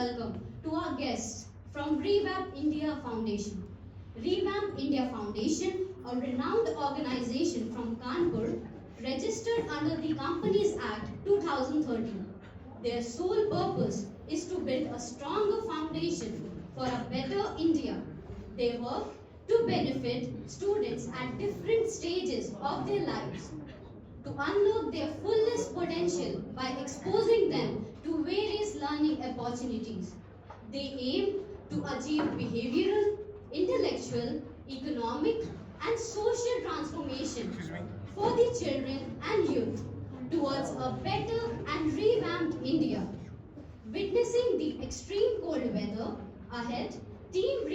welcome to our guests from Revamp India Foundation. Revamp India Foundation, a renowned organization from Kanpur, registered under the Companies Act 2013. Their sole purpose is to build a stronger foundation for a better India. They work to benefit students at different stages of their lives, to unlock their fullest potential by exposing them to various learning opportunities. They aim to achieve behavioral, intellectual, economic, and social transformation for the children and youth towards a better and revamped India. Witnessing the extreme cold weather ahead, Team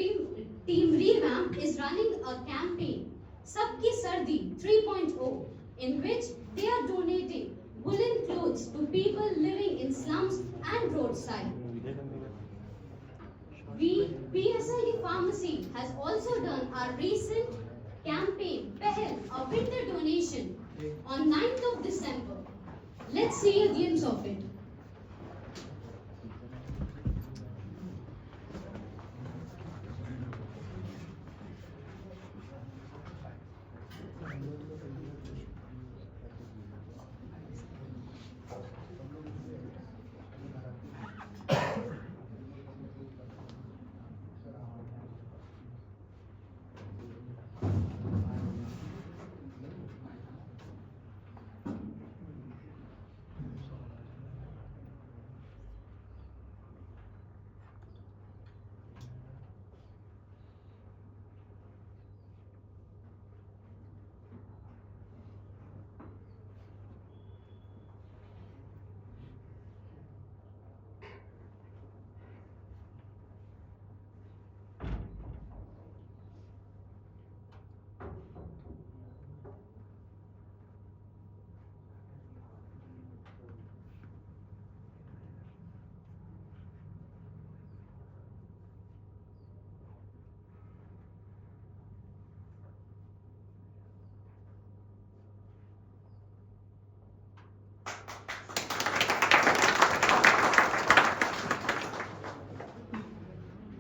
Revamp is running a campaign, Sabki Sardi 3.0, in which they are donating woolen clothes to people living in slums and roadside. PSID Pharmacy has also done our recent campaign, Pehel, a winter donation, on 9th of December. Let's see a glimpse of it.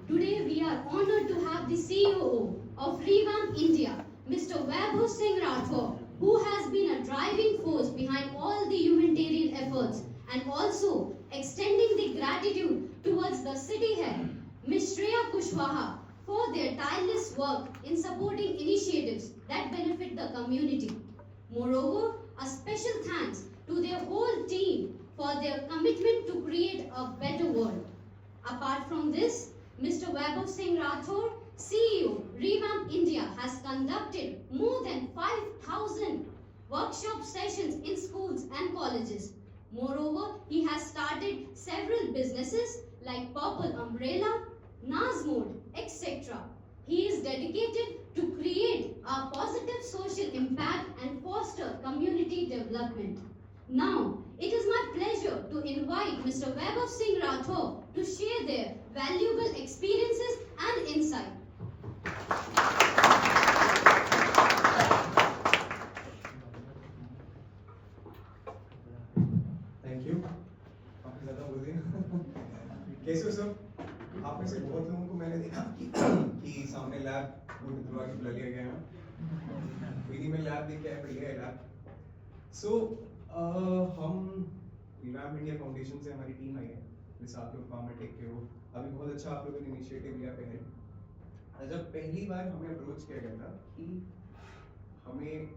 Today we are honored to have the CEO of Revamp India, Mr. Vaibhav Singh Rathore, who has been a driving force behind all the humanitarian efforts and also extending the gratitude towards the city head, Ms. Shreya Kushwaha, for their tireless work in supporting initiatives that benefit the community. Moreover, a special thanks to their whole team for their commitment to create a better world. Apart from this, Mr. Vaibhav Singh Rathore, CEO, Revamp India, has conducted more than 5,000 workshop sessions in schools and colleges. Moreover, he has started several businesses like Purple Umbrella, Nas Mode, etc. He is dedicated to create a positive social impact and foster community development. Now, it is my pleasure to invite Mr. Vaibhav Singh Rathore to share their valuable experiences and insight. Thank you काफी ज़्यादा बोल दिया कैसे हो सब आप में से बहुत लोगों को मैंने देखा कि सामने लैब वो बुला के बुला लिया गया है विनी में लैब देख के आया बढ़िया है लैब सो हम रिवैम्प इंडिया फाउंडेशन से हमारी टीम आई है जैसे आप लोग फार्मा टेक के हो अभी बहुत अच्छा आप लोगों ने इनिशिएटिव लिया पहले जब पहली बार हमें अप्रोच किया गया था कि हमें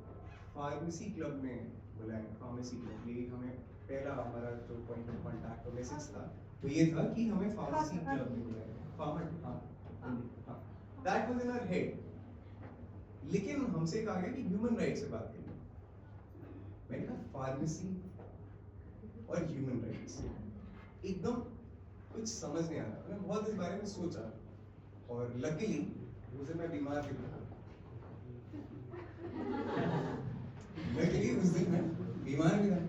फार्मेसी क्लब में बुलाया फार्मेसी क्लब ये हमें पहला हमारा जो पॉइंट ऑफ कांटेक्ट और मैसेज था तो ये था कि हमें फार्मेसी क्लब में बुलाया फार्मा हाँ that was in our head लेकिन हमसे कहा गया कि ह्यूमन राइट्स से बात करिए मैंने कहा फार्मेसी और ह्यूमन राइट्स एकदम कुछ समझ नहीं आ रहा मैंने बहुत इस बारे में सोचा और लकीली उस दिन मैं बीमार भी था लकीली उस दिन मैं बीमार भी था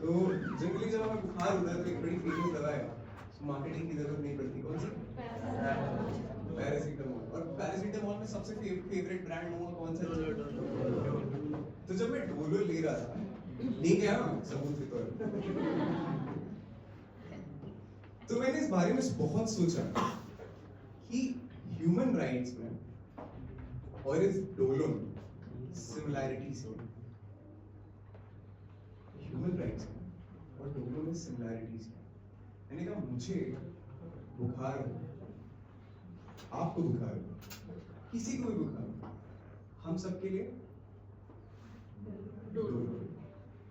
तो जनरली जब हमें बुखार होता है तो एक बड़ी फेमस दवा है मार्केटिंग की जरूरत नहीं पड़ती कौन सी पैरासीटामोल और पैरासीटामोल में सबसे फेवरेट ब्रांड होगा कौन सा तो जब मैं डोलो ले रहा था ले गया सबूत के तौर तो मैंने इस बारे में बहुत सोचा कि ह्यूमन राइट्स में और इस डोलो में सिमिलैरिटीज हैं। ह्यूमन राइट्स में और डोलो में सिमिलैरिटीज हैं। मैंने कहा मुझे बुखार हो, आपको बुखार हो, किसी को भी बुखार हो, हम सबके लिए डोलो,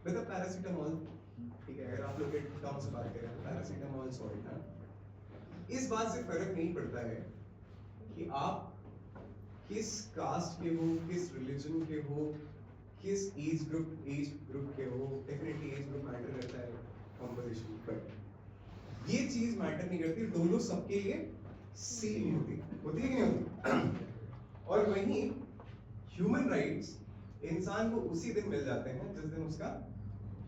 मतलब पैरासीटामोल, ठीक है, अगर आप लोग के टर्म से बात करें तो पैरासीटामोल सॉल्ट है। इस बात से फर्क नहीं पड़ता है कि आप किस कास्ट के हो, किस रिलीजन के हो, किस एज ग्रुप के हो। डेफिनेटली एज ग्रुप मैटर करता है कंपोजिशन, बट ये चीज मैटर नहीं करती, दोनों सबके लिए सेम होती है कि नहीं होती। और वहीं ह्यूमन राइट्स इंसान को उसी दिन मिल जाते हैं जिस दिन उसका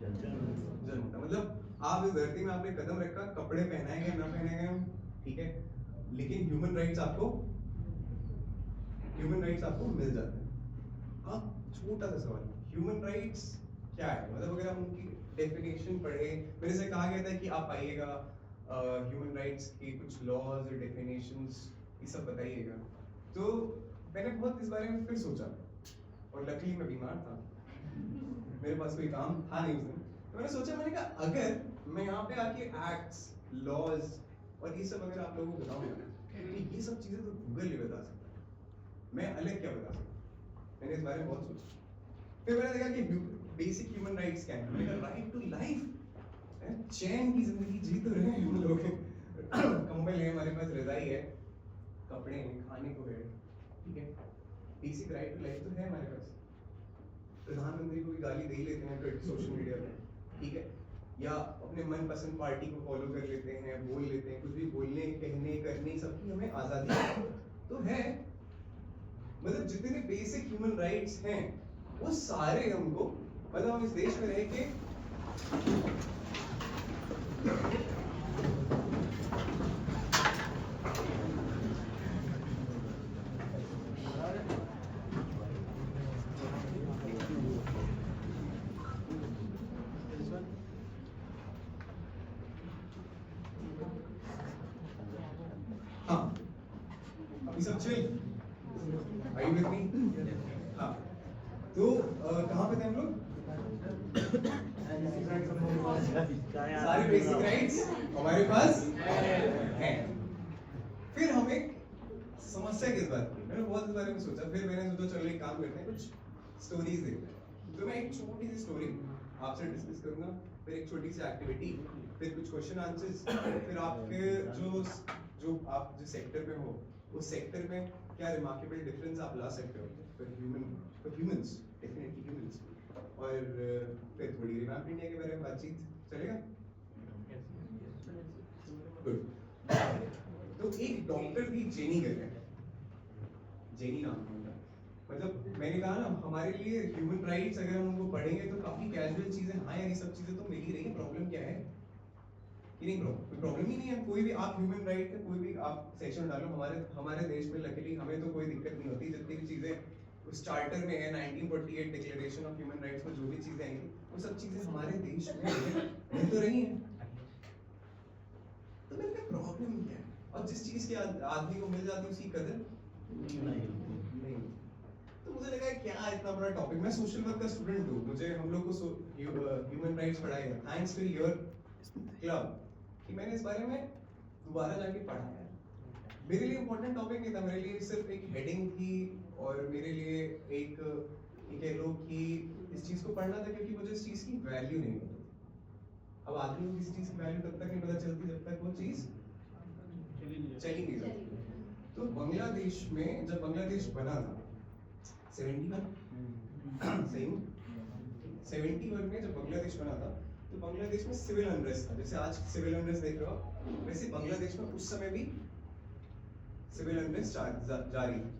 जन्म होता है। मतलब आप इस धरती में आपने कदम रखा, कपड़े पहनाए गए ना पहने गए, ठीक है, लेकिन ह्यूमन राइट्स आपको मिल जाते हैं। अब छोटा सा सवाल, ह्यूमन राइट्स क्या है? मतलब अगर हम उनकी डेफिनेशन पढ़े, मेरे से कहा गया था कि आप आइएगा ह्यूमन राइट्स के कुछ लॉज और डेफिनेशंस ये सब बताइएगा। तो मैंने बहुत इस बारे में फिर सोचा, और लकीली मैं बीमार था, मेरे पास कोई काम था नहीं उस दिन। तो मैंने सोचा, मैंने कहा अगर मैं यहाँ पे आके एक्ट्स, लॉज और ये सब अगर आप लोगों को बताऊंगा, तो ये सब चीजें तो गूगल नहीं बता सकता, मैं अलग क्या बता सकता। मैंने इस बारे में बहुत सोचा। फिर मैंने देखा कि बेसिक ह्यूमन राइट्स क्या है। मैंने कहा राइट टू लाइफ, चैन की जिंदगी जी तो रहे हैं हम लोग। कंबल है हमारे पास, रजाई है, कपड़े हैं, खाने को है, ठीक है, बेसिक राइट टू लाइफ तो है हमारे पास। प्रधानमंत्री को भी गाली दे ही लेते हैं फिर सोशल मीडिया पे, ठीक है, या अपने मनपसंद पार्टी को फॉलो कर लेते हैं, बोल लेते हैं, कुछ भी बोलने, कहने, करने, सबकी हमें आजादी तो है। मतलब जितने बेसिक ह्यूमन राइट्स हैं वो सारे हमको, मतलब हम इस देश में रह के सब chill, are you with me? हाँ, तो कहाँ पे थे हम लोग? सारे बेसिक राइट्स हमारे पास हैं। फिर हम एक समस्या किस बात की, मैंने बहुत इस बारे में सोचा, फिर मैंने सोचा चलो एक काम करते हैं, कुछ स्टोरीज देखते हैं। तो मैं एक छोटी सी स्टोरी आपसे डिस्कस करूंगा, फिर एक छोटी सी एक्टिविटी, फिर कुछ क्वेश्चन आंसर्स, फिर आपके जो आप जिस सेक्टर में हो उस सेक्टर में क्या रिमार्केबल डिफरेंस आप ला सकते हो फॉर ह्यूमंस, डेफिनेटली ह्यूमंस, और फिर थोड़ी रिवैम्प इंडिया के बारे में बातचीत चलेगा। गुड। तो एक डॉक्टर थी जेनी करके, जेनी नाम था उनका। मतलब मैंने कहा ना, हमारे लिए ह्यूमन राइट्स अगर हम उनको पढ़ेंगे तो काफी कैजुअल चीजें, हाँ यार ये सब चीजें तो मिल ही रही है, प्रॉब्लम क्या है कि नहीं, कोई प्रॉब्लम ही नहीं है। कोई भी आप ह्यूमन राइट का कोई भी आप सेक्शन डालो, हमारे देश में लकीली हमें तो कोई दिक्कत नहीं होती। जितनी भी चीजें उस चार्टर में है, 1948 डिक्लेरेशन ऑफ ह्यूमन राइट्स में जो भी चीजें आएंगी वो सब चीजें हमारे देश में मिल तो रही हैं। तो मैंने कहा प्रॉब्लम क्या है? और जिस चीज के आदमी को मिल जाती है उसकी कदर नहीं। तो मुझे लगा क्या इतना बड़ा टॉपिक, मैं सोशल वर्क का स्टूडेंट हूँ, मुझे हम लोग को ह्यूमन राइट्स पढ़ाएगा, थैंक्स टू योर क्लब कि मैंने इस बारे में दोबारा जाके पढ़ा है। मेरे लिए इम्पोर्टेंट टॉपिक नहीं था, मेरे लिए सिर्फ एक हेडिंग थी, और मेरे लिए एक कह लो कि इस चीज को पढ़ना था क्योंकि मुझे इस चीज की वैल्यू नहीं पता। अब आदमी को किसी चीज की वैल्यू तब तक नहीं पता चलती जब तक वो चीज चली नहीं जाती। तो बांग्लादेश में जब बांग्लादेश बना था 71 में जब बांग्लादेश बना था, तो बांग्लादेश में सिविल अनरेस्ट था। जैसे आज सिविल अनरेस्ट देख रहे हो, वैसे बांग्लादेश में उस समय भी सिविल अनरेस्ट जारी था।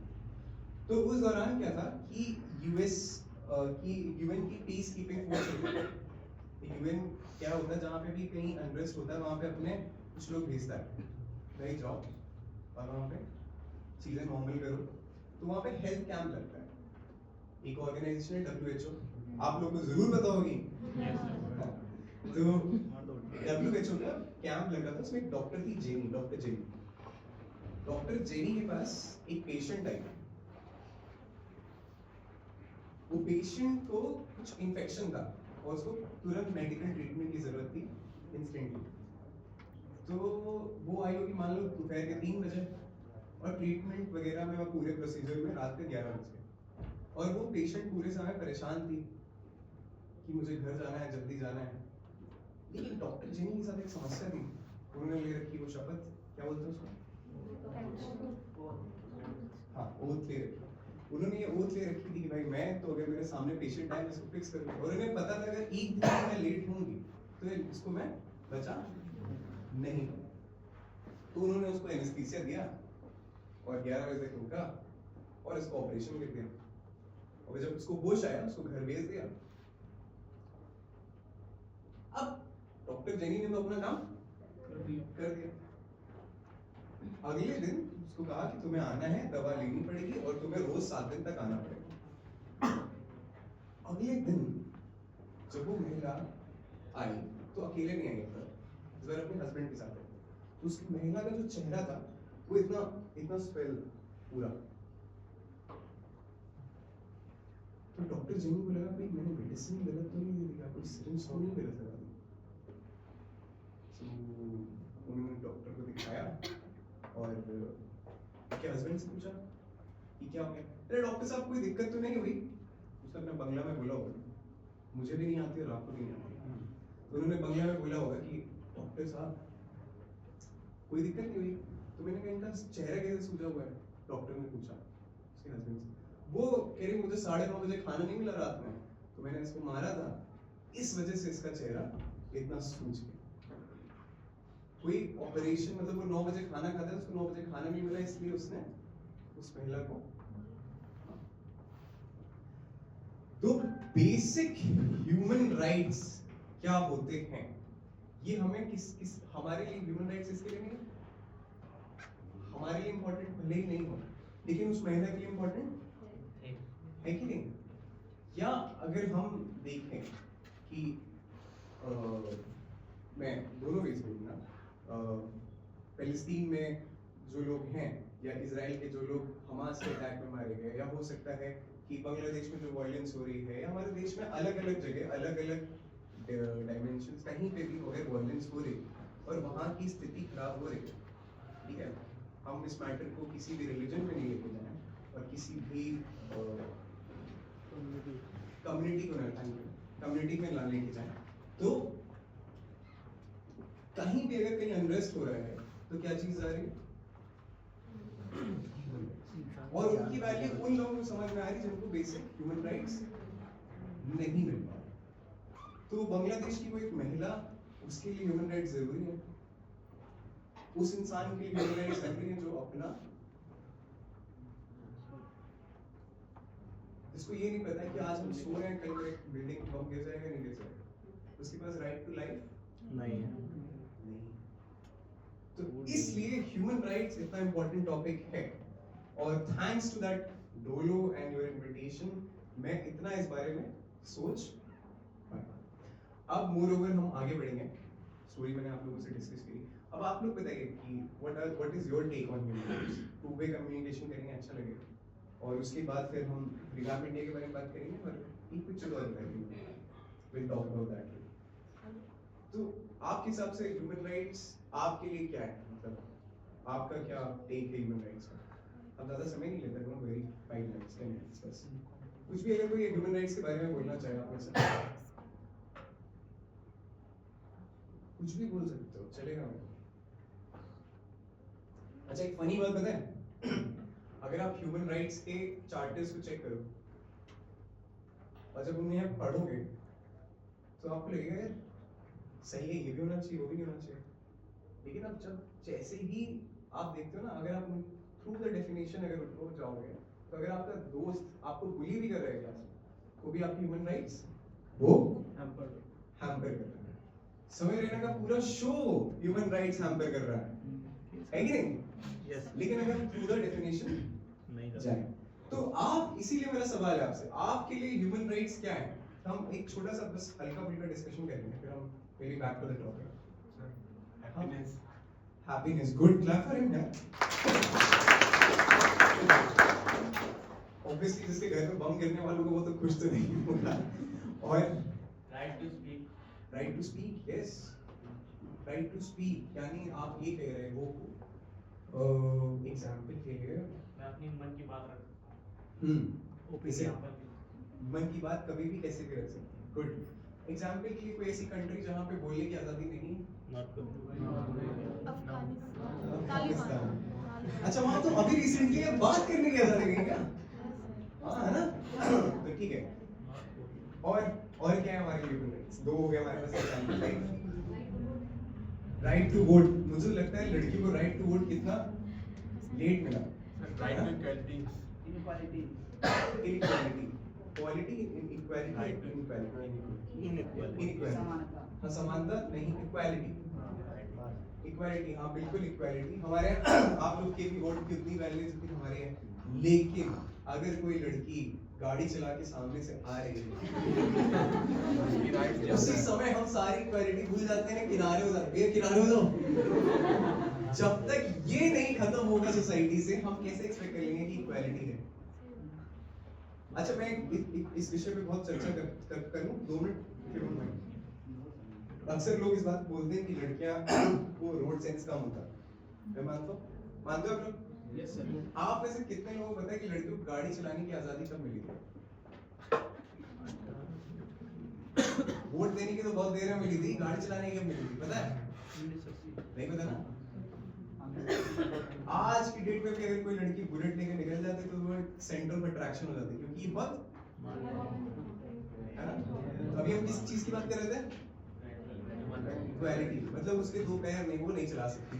तो उस दौरान क्या था कि यूएन की पीस कीपिंग फोर्स होती है। यूएन क्या होता है, जहाँ पे भी कहीं अनरेस्ट होता है वहाँ पे अपने कुछ लोग भेजता है, नहीं जाओ और वहाँ पे चीजें नॉर्मल करो। तो वहाँ पे हेल्थ कैंप लगता है, एक ऑर्गेनाइजेशन है WHO, आप लोग को जरूर पता होगी। तो WHO का कैंप लगा था, उसमें एक डॉक्टर थी जेनी, डॉक्टर जेनी के पास एक पेशेंट आई। वो पेशेंट को कुछ इन्फेक्शन था और उसको तुरंत मेडिकल ट्रीटमेंट की जरूरत थी इंस्टेंटली। तो वो आई होगी मान लो दोपहर के 3 बजे और ट्रीटमेंट वगैरह में और पूरे प्रोसीजर में रात के 11 बजे, और वो पेशेंट पूरे समय परेशान थी कि मुझे घर जाना है, जल्दी जाना है। लेकिन डॉक्टर जेनी के साथ एक समस्या थी, उन्होंने ले रखी वो शपथ, क्या बोलते हैं उसको, हाँ ओथ ले रखी। उन्होंने ये ओथ ले रखी थी कि भाई मैं तो अगर मेरे सामने पेशेंट आए मैं इसको फिक्स करूंगा, और उन्हें पता था अगर एक दिन मैं लेट होंगी तो इसको मैं बचा नहीं। तो उन्होंने उसको एनेस्थीसिया दिया और 11 बजे तक रुका और इसको ऑपरेशन कर दिया, और जब उसको होश आया उसको घर भेज दिया। अब डॉक्टर जेनी ने तो अपना काम कर दिया। अगले दिन उसको कहा कि तुम्हें आना है, दवा लेनी पड़ेगी और तुम्हें रोज 7 दिन तक आना पड़ेगा। अगले दिन जब वो महिला आई तो अकेले नहीं आई था, इस बार अपने हस्बैंड के साथ आई। तो उस महिला का जो चेहरा था वो इतना स्वेल पूरा। तो डॉक्टर जेनी को लगा भाई मैंने मेडिसिन गलत तो नहीं दे दिया, कोई सिरिंज तो नहीं गलत लगा दी। तो उन्होंने डॉक्टर को दिखाया और क्या हस्बैंड से पूछा कि क्या हो गया। अरे डॉक्टर साहब कोई दिक्कत तो नहीं हुई? उसने अपने बंगला में बोला होगा, मुझे भी नहीं आती और आपको भी नहीं आती। तो उन्होंने बंगला में बोला होगा कि डॉक्टर साहब कोई दिक्कत नहीं हुई। तो मैंने कहा इनका चेहरा कैसे सूजा हुआ है? डॉक्टर ने पूछा उसके हस्बैंड से। वो कह रही मुझे 9:30 बजे खाना नहीं मिला रात में, तो मैंने इसको मारा था, इस वजह से इसका चेहरा इतना सूज गया। कोई ऑपरेशन मतलब वो 9 बजे खाना खाता है, उसको 9 बजे खाना नहीं मिला इसलिए उसने उस महिला को। तो बेसिक ह्यूमन राइट्स क्या होते हैं, ये हमें किस हमारे लिए ह्यूमन राइट्स इसके लिए नहीं, हमारे लिए इंपॉर्टेंट भले ही नहीं हो, लेकिन उस महिला के लिए इंपॉर्टेंट है कि नहीं? या अगर हम देखें कि मैं दोनों वेज बोलूंगा, फिलिस्तीन में जो लोग हैं या इजराइल के जो लोग हमास के अटैक में मारे गए, या हो सकता है कि बांग्लादेश में जो वायलेंस हो रही है, या हमारे देश में अलग अलग जगह अलग अलग डायमेंशंस कहीं पे भी अगर वायलेंस हो रही और वहाँ की स्थिति खराब हो रही, ठीक है, हम इस मैटर को किसी भी रिलीजन में नहीं लेके जाएं और किसी भी कम्युनिटी में ना लेके जाएं। तो कहीं भी अगर कहीं अनरेस्ट हो रहा है तो क्या चीज आ रही है, और उनकी वैल्यू उन लोगों को समझ में आ रही जिनको बेसिक ह्यूमन राइट्स नहीं मिल पा रहे। तो बांग्लादेश की वो एक महिला, उसके लिए ह्यूमन राइट्स जरूरी है, उस इंसान के लिए ह्यूमन राइट्स जरूरी है जो अपना, जिसको ये नहीं पता है कि आज हम सो रहे हैं, कल मेरे बिल्डिंग बम गिर जाएगा नहीं गिर जाएगा, उसके पास राइट टू लाइफ नहीं है। तो इसलिए ह्यूमन राइट्स इतना इंपॉर्टेंट टॉपिक है, और thanks to that Dolo and your invitation मैं इतना इस बारे में सोच पाया। अब मोर ओवर हम आगे बढ़ेंगे, स्टोरी मैंने आप लोगों से डिस्कस की। अब आप लोग बताइए कि what is your take on human rights? Two way communication करेंगे, अच्छा लगेगा, और उसके बाद फिर हम रिगार्ड इंडिया के बारे में बात करेंगे और एक पिक्चर और बताएंगे, विल टॉक अबाउट दैट। तो आपके हिसाब से ह्यूमन राइट्स आपके लिए क्या है, मतलब आपका क्या टेक है ह्यूमन राइट्स का? अब ज्यादा समय नहीं लेता, डोंट वरी, 5 मिनट्स 10 मिनट्स बस। कुछ भी अगर कोई ह्यूमन राइट्स के बारे में बोलना चाहे आप में से, कुछ भी बोल सकते हो, चलेगा मेरे। अच्छा एक फनी बात बताएं, अगर आप ह्यूमन राइट्स के चार्टर्स को चेक करो और जब उन्हें आप पढ़ोगे तो आपको लगेगा यार सही है, ये भी होना चाहिए, वो भी नहीं होना चाहिए। लेकिन अब जब जैसे ही आप देखते हो ना, अगर आप थ्रू द डेफिनेशन अगर उनको जाओगे, तो अगर आपका दोस्त आपको बुली भी कर रहा है क्लास में, तो भी आपकी ह्यूमन राइट्स वो हैम्पर कर रहा है। समय रहने का पूरा शो ह्यूमन राइट्स हैम्पर कर रहा है कि नहीं? Yes. लेकिन अगर थ्रू द डेफिनेशन नहीं जाए तो आप, इसीलिए मेरा सवाल है आपसे, आपके लिए ह्यूमन राइट्स क्या है? हम एक छोटा सा बस हल्का फुल्का डिस्कशन करेंगे, फिर हम very back to the topic. Happiness. Good. Clap for him, यार. Obviously, जिसके घर में बम गिरने वालों को वो तो खुश तो नहीं होगा. और Right to speak. right to speak, yes. Right to speak. यानी आप ये कह रहे हो एग्जाम्पल के लिए मैं अपनी मन की बात रख सकता हूँ. इसे Example के लिए. मन की बात कभी भी कैसे भी रख सकते हैं. गुड. एग्जाम्पल के लिए कोई ऐसी कंट्री जहाँ पे बोलने की आजादी नहीं. अफगानिस्तान. अच्छा वहाँ तो अभी रिसेंटली बात करने की आजादी नहीं क्या? हाँ है ना? तो ठीक है. और क्या है हमारे ह्यूमन राइट्स? दो हो गए हमारे पास एग्जाम्पल. Right to vote. मुझे लगता है लड़की को राइट टू वोट कितना लेट मिला. Right to equality. Inequality. Inequality. Quality inequality. Right to inequality. हाँ समानता नहीं इक्वालिटी. इक्वालिटी हाँ बिल्कुल इक्वालिटी. हमारे आप लोग के भी वोट की उतनी वैल्यू जितनी हमारे हैं. लेकिन अगर कोई लड़की गाड़ी चला के सामने से आ रही है उसी समय हम सारी इक्वालिटी भूल जाते हैं. किनारे हो जाते हैं. किनारे हो जाओ. जब तक ये नहीं खत्म होगा सोसाइटी से हम कैसे एक्सपेक्ट करेंगे कि इक्वालिटी है. अच्छा मैं इस विषय पे बहुत चर्चा करूं 2 मिनट. अक्सर लोग इस बात बोलते हैं कि लड़कियां को रोड सेंस कम होता है. मैं मानता हूं आप लोग. Yes sir. आप में से कितने लोगों को पता है कि लड़कियों को गाड़ी चलाने की आजादी कब मिली थी? वोट देने की तो बहुत देर में मिली थी. गाड़ी चलाने की कब मिली थी पता है? नहीं पता ना. आज की डेट में भी अगर कोई लड़की बुलेट लेकर निकल जाती तो वो सेंटर ऑफ अट्रैक्शन हो जाती क्योंकि ये बहुत है ना. अभी हम किस चीज की बात कर रहे थे? इक्वालिटी. मतलब उसके 2 पैर नहीं वो नहीं चला सकती.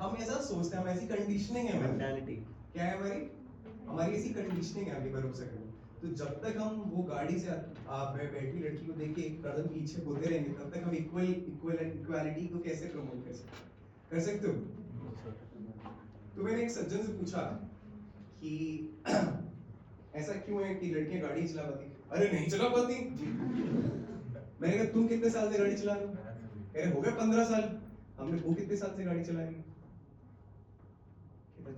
हम ऐसा सोचते हैं. हम ऐसी कंडीशनिंग है हमारी. क्या है हमारी ऐसी कंडीशनिंग है आगे भरोसा करने. तो जब तक हम वो गाड़ी से आप बैठी लड़की को देख के एक कदम पीछे होते रहेंगे तब तक हम इक्वालिटी को कैसे प्रमोट कर सकते हो. तो मैंने एक सज्जन से पूछा कि ऐसा क्यों है कि लड़कियां गाड़ी चला पाती. अरे नहीं चला पाती. मैंने कहा तुम कितने साल से गाड़ी चला रहे हो? कह रहे हो गए 15 साल. हमने वो कितने साल से गाड़ी चलाई?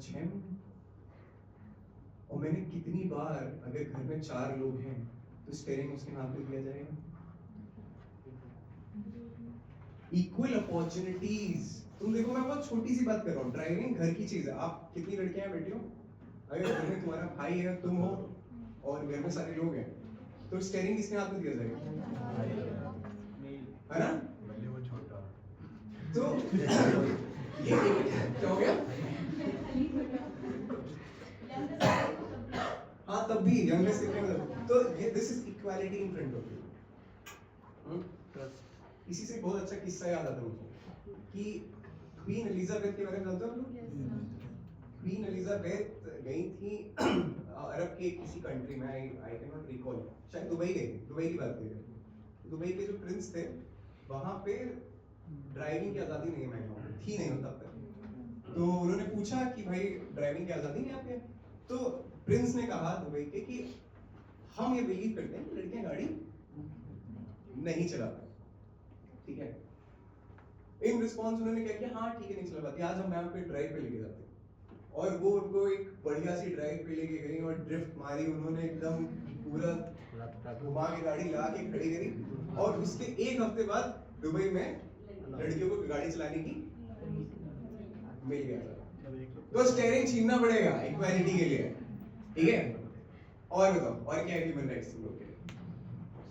6 महीने. और मैंने कितनी बार अगर घर में 4 लोग हैं तो स्टीयरिंग उसके नाम पे दिया जाएगा. Equal opportunities. तुम देखो मैं बहुत छोटी सी बात कर रहा हूँ. ड्राइविंग घर की चीज है. आप कितनी लड़कियां हैं बैठी हो? अगर घर में तुम्हारा भाई है तुम हो और घर में सारे लोग हैं तो स्टीयरिंग किसके हाथ में दिया जाएगा? है ना. तो ये क्या हो गया? हाँ तब भी यंगेस्ट तो ये this is equality in front of you. इसी से बहुत अच्छा किस्सा याद आता मुझे कि क्वीन एलिजाबेथ के बारे में जानते हो आप लोग? क्वीन एलिजाबेथ गई थी अरब के किसी कंट्री में. I can not recall. शायद दुबई गई. दुबई की बात कर. दुबई के जो प्रिंस थे वहां पे ड्राइविंग की आजादी नहीं है थी नहीं तब तक. तो उन्होंने पूछा कि भाई ड्राइविंग की आजादी नहीं आपके? तो प्रिंस ने कहा दुबई के कि हम ये बिलीव करते हैं कि लड़कियां गाड़ी नहीं चला पाती. ठीक है. इन रिस्पॉन्स उन्होंने क्या किया? हाँ ठीक है नहीं चला पाती. आज हम मैम पे ड्राइव पे लेके जाते हैं. और वो उनको एक बढ़िया सी ड्राइव पे लेके गई और ड्रिफ्ट मारी उन्होंने एकदम पूरा घुमा के गाड़ी ला के खड़ी करी. और उसके 1 हफ्ते बाद दुबई में लड़कियों को गाड़ी चलाने की मिल गया. तो स्टीयरिंग छीनना पड़ेगा इक्वालिटी के लिए. ठीक है. और बताओ और क्या है ह्यूमन राइट्स तुम लोग के?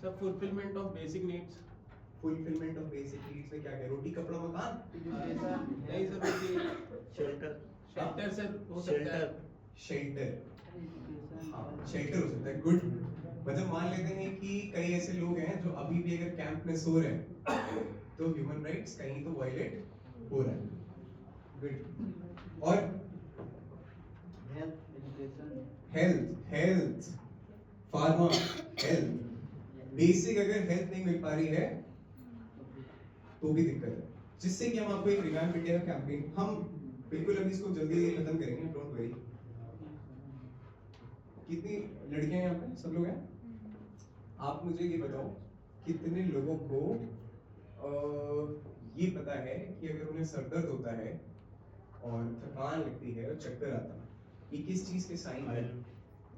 Sir, fulfillment of basic needs. Fulfilment of basic needs में क्या है? रोटी कपड़ा मकान. नहीं सर देखिए Shelter. शेल्टर सर हो सकता है. शेल्टर. हाँ शेल्टर हो सकता है. गुड. मतलब मान लेते हैं कि कई ऐसे लोग हैं जो अभी भी अगर कैंप में सो रहे हैं तो ह्यूमन राइट्स कहीं तो वायलेट हो रहा है. गुड. और हेल्थ फार्मा हेल्थ बेसिक अगर हेल्थ नहीं मिल पा रही है तो भी दिक्कत है. जिससे कि हम आपको एक रिवाइव इंडिया का कैंपेन हम बिल्कुल अभी इसको जल्दी खत्म करेंगे. Don't worry. कितनी लड़कियां हैं यहाँ पे? सब लोग हैं? आप मुझे ये बताओ कितने लोगों को ये पता है कि अगर उन्हें सर दर्द होता है और थकान लगती है और चक्कर आता है, ये किस चीज के साइन है?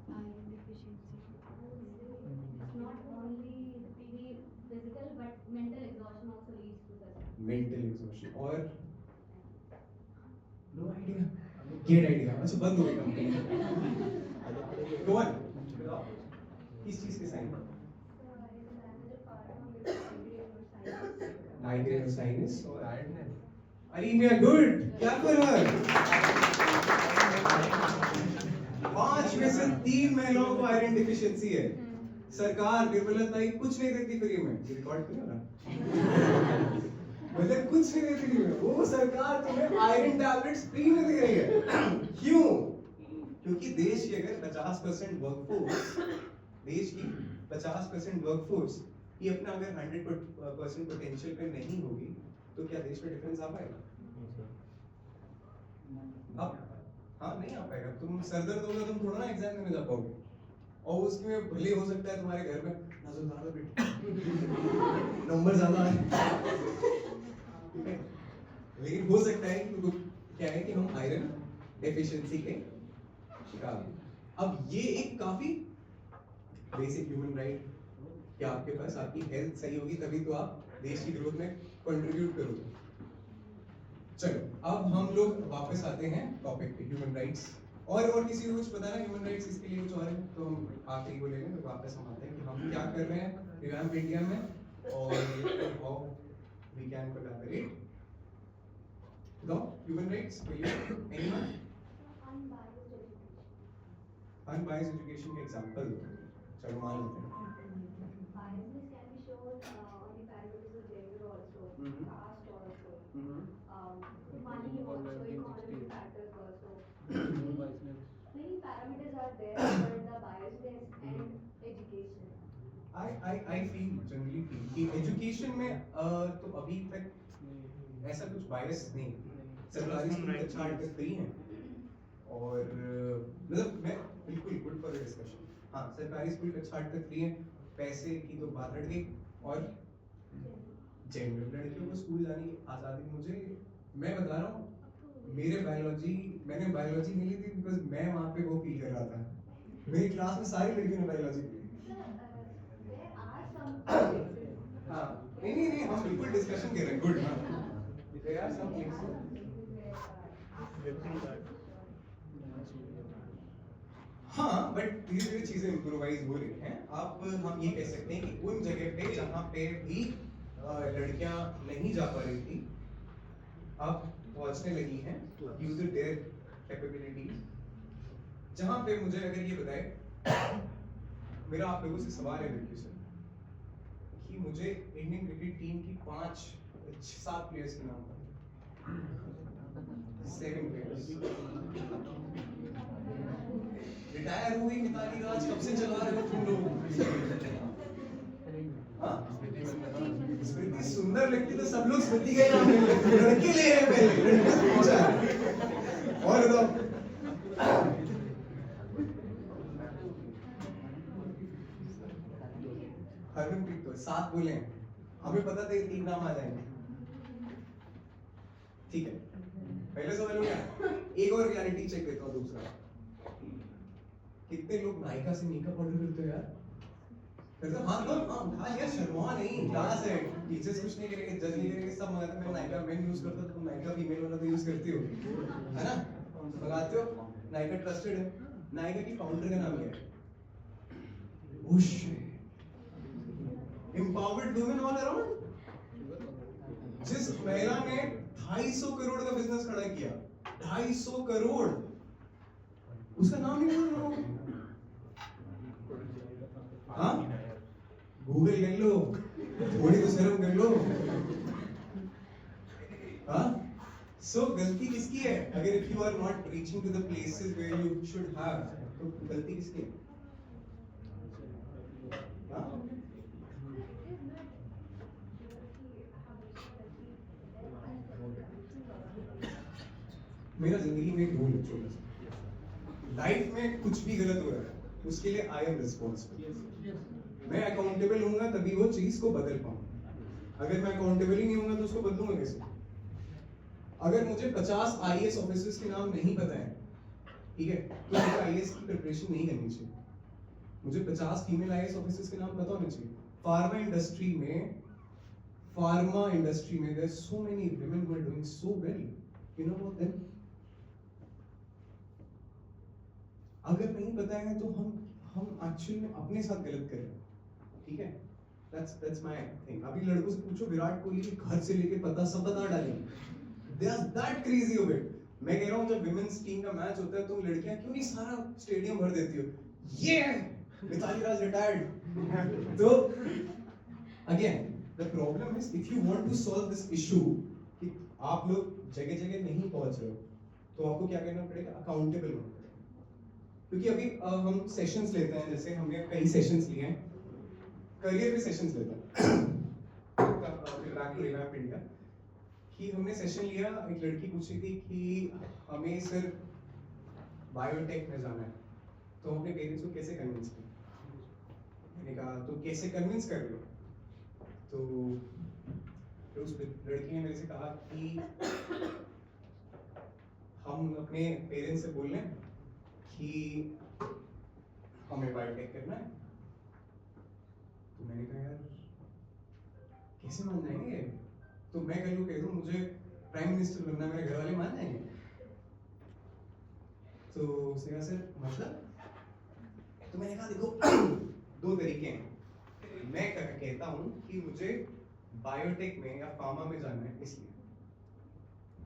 Iron deficiency. It's not only the physical but mental exhaustion also leads to this. Mental exhaustion और नो आइडिया, गेट आइडिया। अच्छा बंद हो गई कंपनी। गो ऑन, किस चीज के साइन? माइग्रेन और साइनस और अरीमिया। गुड, क्या कर रहा है? 5 में से 3 महिलाओं को आयरन डिफिशियंसी है। सरकार निर्मलताई कुछ नहीं देती फ्री में, रिकॉर्ड करो ना। मतलब कुछ नहीं देती फ्री में, वो सरकार तुम्हें आयरन टैबलेट्स फ्री में दे रही है। क्यों? क्योंकि देश की अगर 50% वर्कफोर्स, देश की 50% वर्कफोर्स ये अपना अगर 100% पोटेंशियल पे नहीं होगी तो क्या देश में डिफरेंस आ पाएगा? अब हाँ नहीं आ पाएगा। तुम सर दर्द होगा तुम थोड़ा ना एग्जाम देने जा पाओगे, और उसमें भले हो सकता है तुम्हारे घर में नजर ज्यादा बेटे नंबर ज्यादा आए, ठीक है, लेकिन हो सकता है कि क्या है कि हम आयरन डेफिशिएंसी के शिकार हैं। अब ये एक काफी बेसिक ह्यूमन राइट कि आपके पास आपकी हेल्थ सही होगी तभी तो आप देश की ग्रोथ में कंट्रीब्यूट करोगे। चलो अब हम लोग वापस आते हैं टॉपिक पे, ह्यूमन राइट्स। और किसी को कुछ पता है ह्यूमन राइट्स इसके लिए कुछ और है तो हम आखिरी को ले लेंगे, तो वापस हम आते हैं कि हम क्या कर रहे हैं रिवैम्प इंडिया में और how we can collaborate the human rights for you. Anyone? Unbiased education के एग्जांपल दो। चलो मान लेते हैं Biasness can be shown on the parameters of gender also, caste also, money also, economic factors also. Many parameters are there for the biasness and education. I feel generally feel कि education में तो अभी तक ऐसा कुछ बायस नहीं। सरकारी school अच्छा आर्टिकल फ्री है और मतलब मैं बिल्कुल गुड फॉर डिस्कशन। हाँ सरकारी स्कूल का अच्छा आर्टिकल फ्री है, पैसे की तो बात हट गई, और जेंडर लड़कियों को स्कूल जाने की आज़ादी। मुझे मैं बता रहा हूँ मैंने बायोलॉजी नहीं ली थी बिकॉज मैं वहाँ पे वो फील कर रहा था। मेरी क्लास में सारी लड़कियों ने बायोलॉजी ली। There are some places. हाँ नहीं हम बिल्कुल डिस्कशन कर रहे हैं। गुड। हाँ there are some places। हाँ बट धीरे धीरे चीजें इम्प्रोवाइज हो रही हैं। आप हम ये कह सकते हैं कि उन जगह पे जहाँ पे भी लड़कियां नहीं जा पा रही थी अब पहुंचने लगी हैं यूज देयर कैपेबिलिटीज। जहाँ पे मुझे अगर ये बताए, मेरा आप लोगों से सवाल है लड़कियों से कि मुझे इंडियन क्रिकेट टीम की 5-7 प्लेयर्स के नाम बताओ। 7 प्लेयर्स। रिटायर हुई मिताली राज, कब से चला रहे हो तुम लोग? हाँ? स्मृति सुंदर लगती तो सब लोग स्मृति का ही नाम ले लेते। लड़के ले रहे हैं पहले, लड़के से पूछा। और बताओ। हरमनप्रीत तो 7 बोले हैं, हमें पता था 3 नाम आ जाएंगे। ठीक है, पहले सवाल हो गया। एक और रियलिटी चेक देता हूँ। दूसरा, कितने लोग नायका से मेकअप ऑर्डर करते हो यार? हाँ यार शर्मा नहीं, क्लास है, टीचर्स कुछ नहीं करेंगे, जज नहीं करेंगे, सब मंगाते हैं। मैं नायका मेन यूज करता हूँ, तुम नायका फीमेल वाला तो यूज करती हो, है ना? मंगाते हो, नायका ट्रस्टेड है। नायका की फाउंडर का नाम क्या है? उश एम्पावर्ड वुमेन ऑल अराउंड। जिस महिला ने 250 करोड़ का बिजनेस खड़ा किया, 250 करोड़, उसका नाम नहीं बोल रहा हूँ। हाँ गूगल कर लो, थोड़ी तो शर्म कर लो। हाँ सो गलती किसकी है? अगर if you are not reaching to the places where you should have, तो गलती किसकी है? हाँ मेरा जिंदगी में एक रूल है छोटा सा, लाइफ में कुछ भी गलत हो रहा है उसके लिए आई एम रिस्पॉन्सिबल। मैं अकाउंटेबल होऊंगा तभी वो चीज को बदल पाऊंगा। अगर मैं अकाउंटेबल ही नहीं होऊंगा तो उसको बदलूंगा कैसे? अगर मुझे 50 आईएएस ऑफिसर्स के नाम नहीं पता है, ठीक है, तो मुझे आईएएस की प्रिपरेशन नहीं करनी चाहिए। मुझे 50 फीमेल आईएएस ऑफिसर्स के नाम पता होने चाहिए। फार्मा इंडस्ट्री में there so many women who are doing so well. You know about them? अगर नहीं पता है तो हम एक्चुअली में अपने साथ गलत कर रहे हैं, ठीक है? That's my thing. अभी लड़कों से पूछो विराट कोहली के घर से लेके पता सब बता डालेंगे। They are that crazy of it. मैं कह रहा हूँ जब विमेंस टीम का मैच होता है तुम लड़कियां क्यों नहीं सारा स्टेडियम भर देती हो? ये मिताली राज रिटायर्ड। तो again the problem is if you want to solve this issue कि आप लोग जगह-जगह नहीं पहुंच रहे हो तो आपको क्या करना पड़ेगा? अकाउंटेबल होना पड़ेगा। क्योंकि अभी हम सेशंस लेते हैं, जैसे हमने कई सेशंस लिए हैं, करियर पे सेशंस लेते हैं रिवैम्प इंडिया कि हमने सेशन लिया। एक लड़की पूछ रही थी कि हमें सर बायोटेक में जाना है, तो अपने पेरेंट्स को कैसे कन्विंस करें? मैंने कहा तो कैसे कन्विंस कर रहे हो? तो फिर उस लड़की ने मेरे से कहा कि हम अपने पेरेंट्स से बोल लें कि हमें बायोटेक करना है। तो मैंने कहा यार कैसे मान जाएंगे? तो मैं कल को कह दूं मुझे प्राइम मिनिस्टर बनना, मेरे घर वाले मान जाएंगे? तो उसने कहा सर मतलब? तो मैंने कहा देखो दो तरीके हैं। मैं कहता हूं कि मुझे बायोटेक में या फार्मा में जाना है, इसलिए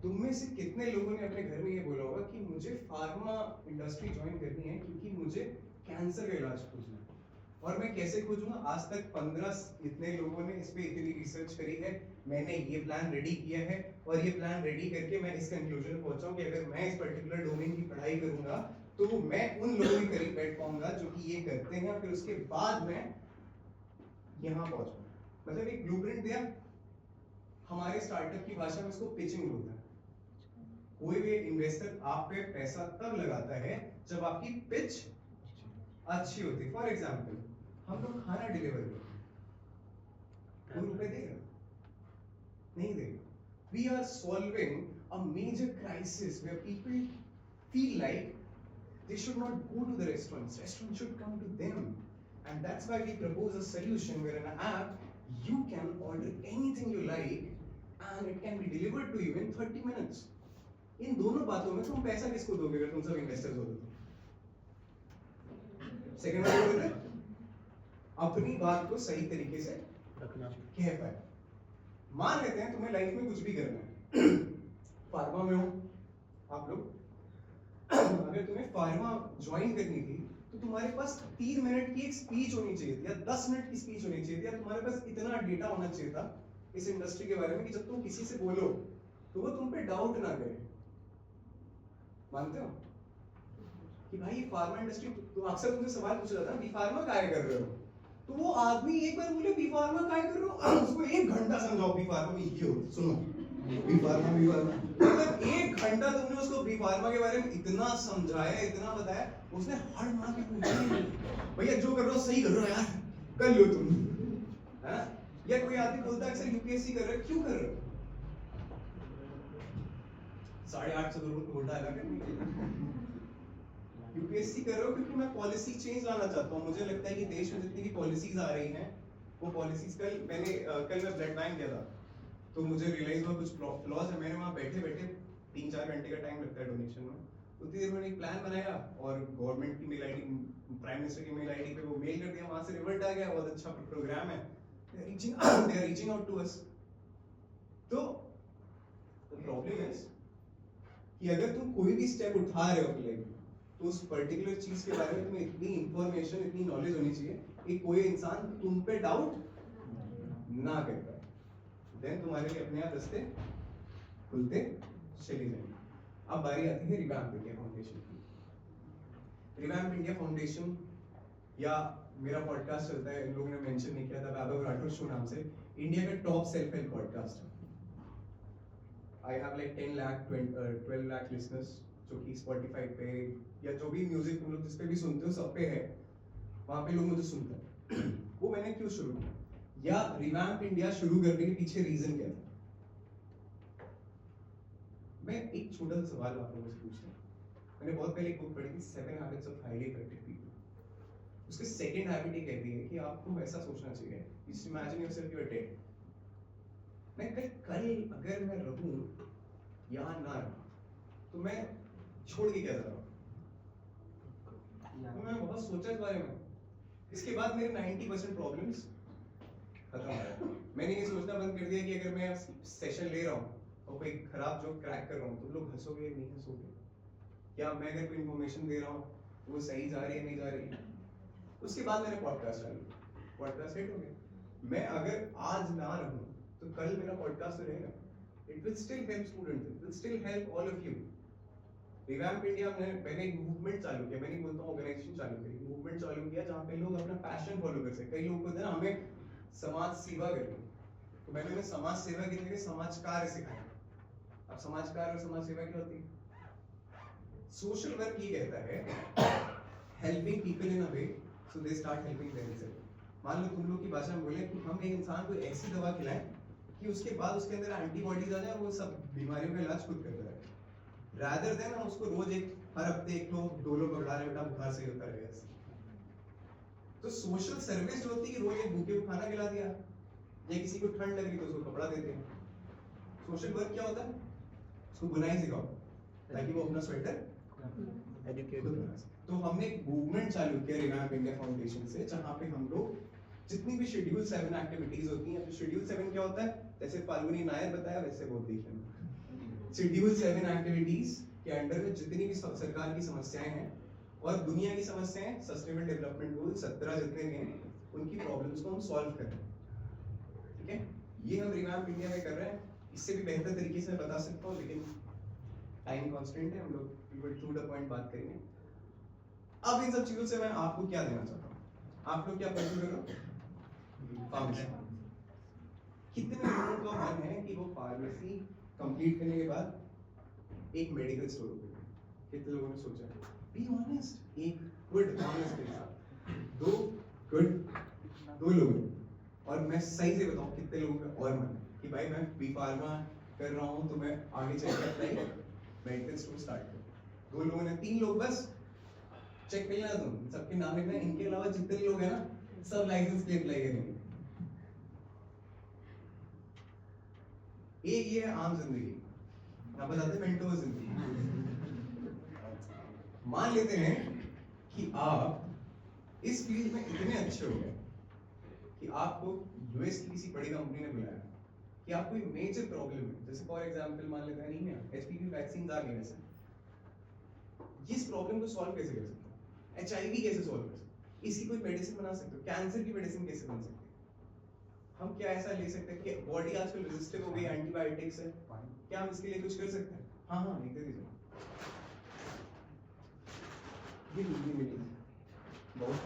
तुम में से कितने लोगों ने अपने घर में ये बोला होगा कि मुझे फार्मा इंडस्ट्री ज्वाइन करनी है क्योंकि मुझे कैंसर का इलाज खोजना है? और मैं कैसे खोजूंगा? आज तक 15 इतने लोगों ने इस पे इतनी रिसर्च करी है, मैंने ये प्लान रेडी किया है और ये प्लान रेडी करके मैं इस कंक्लूजन पे पहुंचा हूं कि अगर मैं इस पर्टिकुलर डोमेन की पढ़ाई करूंगा तो मैं उन लोगों के करीब बैठ पाऊंगा जो कि ये करते हैं, फिर उसके बाद मैं यहाँ पहुंचूंगा। मतलब एक ब्लूप्रिंट दिया। हमारे स्टार्टअप की भाषा में इसको पिचिंग बोलते हैं। कोई भी इन्वेस्टर आप पे पैसा तब लगाता है जब आपकी पिच अच्छी होती है। फॉर एग्जाम्पल हम लोग खाना डिलीवर करते हैं, कोई रुपए देगा? नहीं देगा। We are solving a major crisis where people feel like they should not go to the restaurants should come to them, and that's why we propose a solution where in an app you can order anything you like and it can be delivered to you in 30 minutes. इन दोनों बातों में तुम पैसा किसको दोगे अगर तुम सब इन्वेस्टर्स हो तो? सेकंड बात बोलते हैं अपनी बात को सही तरीके से रखना कह पाए। मान लेते हैं तुम्हें लाइफ में कुछ भी करना है, फार्मा में हो आप लोग, अगर तुम्हें फार्मा ज्वाइन करनी थी तो तुम्हारे पास 3 मिनट की एक स्पीच होनी चाहिए थी या 10 मिनट की स्पीच होनी चाहिए थी, या तुम्हारे पास इतना डेटा होना चाहिए था इस इंडस्ट्री के बारे में कि जब तुम किसी से बोलो तो वो तुम पे डाउट ना करे। मानते हो कि भाई फार्मा इंडस्ट्री, तो अक्सर तुमसे सवाल पूछा जाता है बी फार्मा काय कर रहे हो, तो वो आदमी एक बार बोले बी फार्मा काय कर रहे हो, उसको 1 घंटा समझाओ बी फार्मा में ये हो, सुनो बी फार्मा मतलब 1 घंटा तुमने उसको बी फार्मा के बारे में इतना समझाया, इतना बताया, उसने हड़ मार के पूछा नहीं भैया जो कर रहे हो सही कर रहे हो यार, कर लो तुम, है ना? या कोई आदमी बोलता है अक्सर यूपीएससी कर रहे हो, क्यों कर रहे हो? 850 करोड़ घोटा है यूपीएससी कर रहे हो क्योंकि मैं पॉलिसी चेंज लाना चाहता हूँ। मुझे लगता है कि देश में जितनी भी पॉलिसीज आ रही हैं वो पॉलिसीज कल मैं ब्लड बैंक गया था तो मुझे रियलाइज हुआ कुछ फ्लॉज है। मैंने वहाँ बैठे बैठे 3-4 घंटे का टाइम लगता है डोनेशन में, उतनी देर में एक प्लान बनाया और गवर्नमेंट की मेल आईडी, प्राइम मिनिस्टर की मेल आईडी पे वो मेल कर दिया, वहां से रिवर्ट आ गया, बहुत अच्छा प्रोग्राम है, they are reaching out to us. तो प्रॉब्लम है कि अगर तुम कोई भी स्टेप उठा रहे हो अपने लिए तो उस पर्टिकुलर चीज के बारे में तुम्हें इतनी इंफॉर्मेशन, इतनी नॉलेज होनी चाहिए कि कोई इंसान तुम पे डाउट ना कर पाए। देन तुम्हारे लिए अपने आप रास्ते खुलते चले जाएंगे। अब बारी आती है रिवैम्प इंडिया फाउंडेशन की। रिवैम्प इंडिया फाउंडेशन या मेरा पॉडकास्ट चलता है, इन लोगों ने मेंशन नहीं किया था, वैभव राठौर शो नाम से, इंडिया का टॉप सेल्फ हेल्प पॉडकास्ट है। I have like 12 lakh listeners जो कि Spotify पे या जो भी म्यूजिक तुम लोग जिस पे भी सुनते हो सब पे है, वहाँ पे लोग मुझे सुनते हैं। वो मैंने क्यों शुरू किया? या रिवैम्प इंडिया शुरू करने के पीछे रीजन क्या था? मैं एक छोटा सा सवाल आप लोगों से पूछता हूँ। मैंने बहुत पहले एक बुक पढ़ी थी, 7 habits of highly effective people. उसके सेकंड हैबिट ये कहती है कि आपको ऐसा सोचना चाहिए, just imagine yourself you are dead. मैं कल अगर मैं रहूं या ना रहूं, तो मैं छोड़ के क्या जा रहा हूं? तो मैं बहुत सोचा इस बारे में। इसके बाद मेरे 90% प्रॉब्लम्स खत्म हो गए। मैंने ये सोचना बंद कर दिया कि अगर मैं सेशन ले रहा हूँ और कोई खराब जोक क्रैक कर रहा हूँ तो लोग हंसोगे नहीं हंसोगे, क्या मैं अगर कोई इन्फॉर्मेशन दे रहा हूँ वो सही जा रही है नहीं जा रही है। उसके बाद मैंने पॉडकास्ट चालू किया, पॉडकास्ट हिट हो गया। मैं अगर आज ना रहूँ तो कल मेरा पॉडकास्ट तो रहेगा। It will still help students, it will still help all of you. Revamp India में मैंने एक मूवमेंट चालू किया, मैं नहीं बोलता हूँ ऑर्गेनाइजेशन चालू करी, मूवमेंट चालू किया जहाँ पे लोग अपना पैशन फॉलो कर सके। कई लोग होते हैं ना हमें समाज सेवा करनी, तो मैंने उन्हें समाज सेवा की जगह समाज कार्य सिखाया। अब समाज कार्य और समाज सेवा क्या होती है? सोशल वर्क ये कहता है helping people in a way so they start helping themselves. मान लो तुम लोग की भाषा में बोले कि हम एक इंसान को ऐसी दवा खिलाएं कि उसके बाद उसके अंदर एंटीबॉडीज आ जाए और वो सब बीमारियों का इलाज खुद करता रहे, रादर देन हम उसको रोज हर हफ्ते एक दो लोग पकड़ा रहे बेटा बुखार सही होता रहेगा। तो सोशल सर्विस जो होती है रोज एक भूखे को खाना खिला दिया, या किसी को ठंड लग रही तो उसको कपड़ा देते हैं। सोशल वर्क क्या होता है? उसको बुनाई सिखाओ ताकि वो अपना स्वेटर एजुकेट हो। तो हमने एक मूवमेंट चालू किया रिवैम्प इंडिया फाउंडेशन से, जहां पे हम लोग जितनी भी शेड्यूल 7 एक्टिविटीज होती हैं, तो शेड्यूल 7 क्या होता है? जैसे फाल्गुनी नायर बताया वैसे बोल दीजिए। शेड्यूल 7 एक्टिविटीज के अंडर में जितनी भी सरकार की समस्याएं हैं और दुनिया की समस्याएं, सस्टेनेबल डेवलपमेंट गोल 17 जितने भी हैं, उनकी प्रॉब्लम्स को हम सॉल्व कर रहे हैं। ठीक है, ये हम रिवैम्प इंडिया में कर रहे हैं। इससे भी बेहतर तरीके से बता सकता हूँ, लेकिन टाइम कांस्टेंट है, हम लोग टू द पॉइंट बात करेंगे। अब इन सब चीजों से मैं आपको क्या देना चाहता हूँ? आप लोग क्या परस्यू कर रहे हो? फार्मेसी। कितने लोगों का मन है कि वो फार्मेसी कंप्लीट करने के बाद एक मेडिकल स्टोर खोले? कितने लोगों ने सोचा? बी ऑनेस्ट, एक गुड ऑनेस्ट के साथ दो लोग। और मैं सही से बताऊं कितने लोगों का और मन है कि भाई मैं बी फार्मा कर रहा हूं तो मैं आगे चल के अप्लाई मेडिकल स्टोर स्टार्ट करूं। 2 लोगों ने, 3 लोग बस चेक कर लेना, तुम सबके नाम लिखना। इनके अलावा जितने लोग हैं ना सब लाइसेंस के लिए अप्लाई करेंगे। एक ये है आम जिंदगी, आप बताते मेंटोर जिंदगी। मान लेते हैं कि आप इस फील्ड में इतने अच्छे हो गए कि आपको यूएस की किसी बड़ी कंपनी ने बुलाया कि आपको एक मेजर प्रॉब्लम है, जैसे फॉर एग्जांपल मान लेते हैं एनीमिया, एचपीवी वैक्सीन आ गई वैसे, इस प्रॉब्लम को सॉल्व कैसे कर सकते हो? एचआईवी कैसे सॉल्व कर सकते हो? इसकी कोई मेडिसिन बना सकते हो? कैंसर की मेडिसिन कैसे बन सकती है? हम क्या ऐसा ले सकते हैं कि बॉडी आजकल रेजिस्टेंट हो गई एंटीबायोटिक्स से, क्या हम इसके लिए कुछ कर सकते हैं? हाँ लिख दे दीजिए। ये मिली बहुत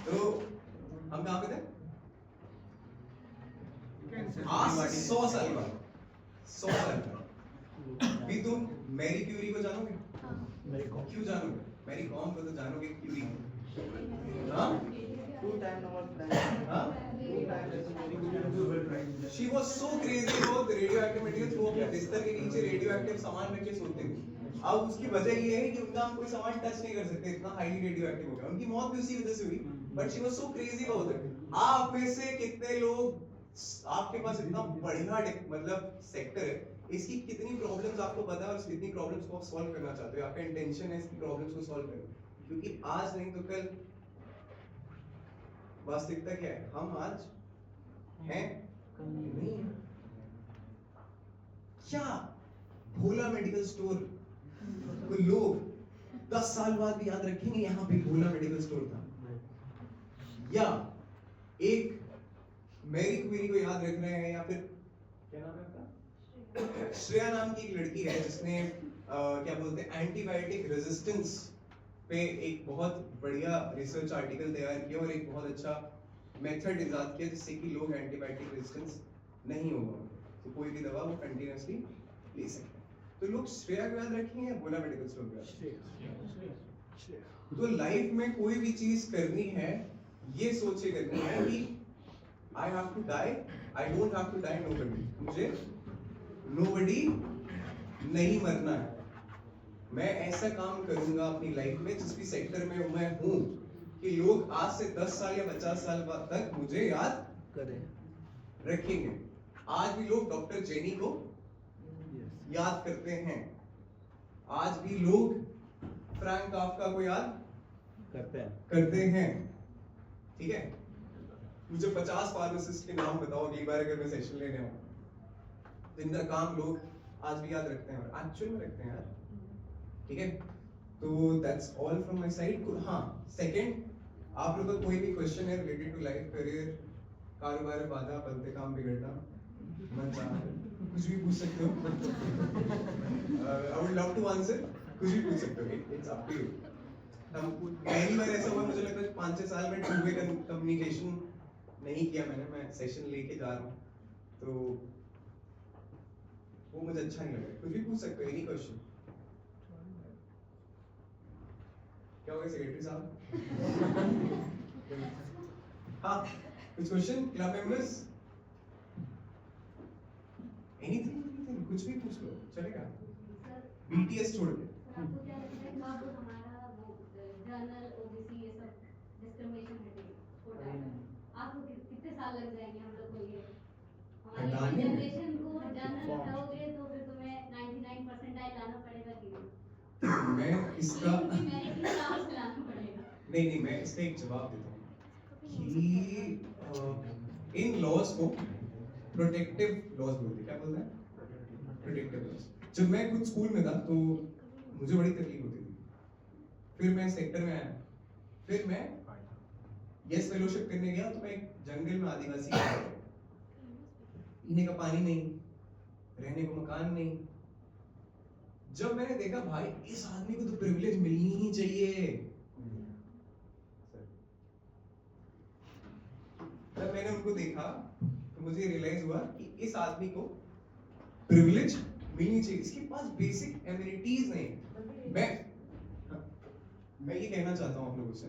तो हम कहाँ पे थे? आज से 100 साल बाद, 100 साल बाद भी तुम मैरी क्यूरी को जानोगे? क्यों जानोगे? मैरी कॉम को तो जानोगे, क्यूरी हाँ? She was so crazy about the radioactive materials, वो अपने बिस्तर के नीचे रेडियोएक्टिव सामान रख के सोते थे। अब उसकी वजह ये है कि उनका हम कोई सामान टच नहीं कर सकते, इतना हाईली रेडियोएक्टिव हो गया। उनकी मौत भी उसी वजह से हुई, but she was so crazy about it. आप में से कितने लोग, आपके पास इतना बढ़िया मतलब सेक्टर है, इसकी कितनी प्रॉब्लम्स आपको पता है और कितनी प्रॉब्लम्स को आप सॉल्व करना चाहते हो? आपका इंटेंशन है इसकी प्रॉब्लम्स को सॉल्व करना, क्योंकि आज नहीं तो कल वास्तविकता क्या है? हम आज हैं नहीं। क्या भोला मेडिकल स्टोर को लोग 10 साल बाद भी याद रखेंगे यहाँ पे भोला मेडिकल स्टोर था? या एक मैरी क्वेरी को याद रख रहे हैं, या फिर क्या नाम है आपका? श्रेया नाम की एक लड़की है जिसने क्या बोलते हैं एंटीबायोटिक रेजिस्टेंस पे एक बहुत बढ़िया रिसर्च आर्टिकल तैयार किया और एक बहुत अच्छा मेथड इजाद किया जिससे कि लोग एंटीबायोटिक रेजिस्टेंस नहीं होगा, तो कोई भी दवा वो कंटिन्यूअसली ले सकते हैं। तो लोग श्रेया को याद रखेंगे या भोला मेडिकल स्टोर को? तो लाइफ में कोई भी चीज करनी है ये सोच के करनी है कि I have to die, I don't have to die nobody. मुझे nobody नहीं मरना है. मैं ऐसा काम करूंगा अपनी लाइफ में जिस भी सेक्टर में मैं हूँ कि लोग आज से 10 साल या 50 साल बाद तक मुझे याद करें रखेंगे. आज भी लोग डॉक्टर जेनी को याद करते हैं. आज भी लोग फ्रैंक काफ्का को याद करते हैं. ठीक है, मुझे 50 फार्मासिस्ट के नाम बताओ अगली बार अगर मैं सेशन लेने आऊं जिनका काम लोग आज भी याद रखते हैं और एक्चुअल में रखते हैं यार. ठीक है, तो that's all from my side. हाँ, सेकंड, आप लोगों का कोई भी क्वेश्चन है रिलेटेड टू लाइफ, करियर, कारोबार, बाधा, बनते काम बिगड़ना, मन चाहना, कुछ भी पूछ सकते हो. I would love to answer. कुछ भी पूछ सकते हो, इट्स अप टू यू. हम पहली बार ऐसा हुआ मुझे लगता है 5-6 साल में टू वे कम्युनिकेशन नहीं किया मैंने. मैं सेशन लेके जा रहा हूँ तो वो मुझे अच्छा नहीं लगा. कुछ भी पूछ सकते हो, एनी क्वेश्चन. क्या हो गया सेक्रेटरी साहब? हाँ, कुछ क्वेश्चन क्लब मेंबर्स? एनीथिंग, कुछ भी पूछ लो, चलेगा. बीटीएस छोड़ के. आपको क्या लगता है कब हमारा वो जर्नल ओबीसी ये सब डिस्क्रिमिनेशन हटेगा? आपको कितने साल लग जाएंगे हम लोग को ये हमारी जनरेशन को जर्नल हटाओगे तो फिर तुम्हें 99% लाना पड़ेगा कि नहीं? मैं इसका मेरिट लिस्ट लाना पड़ेगा. नहीं, मैं इसका एक जवाब देता हूँ कि इन लॉज को प्रोटेक्टिव लॉज बोलते हैं. क्या बोलते हैं? Protective laws. जब मैं कुछ स्कूल में था तो मुझे बड़ी तकलीफ होती थी. फिर मैं सेक्टर में आया, फिर मैं यस फेलोशिप करने गया तो मैं एक जंगल में आदिवासी पीने का पानी नहीं, रहने को मकान नहीं. जब मैंने देखा भाई इस आदमी को तो प्रिविलेज मिलनी ही चाहिए, जब मैंने उनको देखा तो मुझे रियलाइज हुआ कि इस आदमी को प्रिविलेज मिलनी चाहिए. इसके पास बेसिक एमिनिटीज नहीं. मैं ये कहना चाहता हूँ आप लोगों से,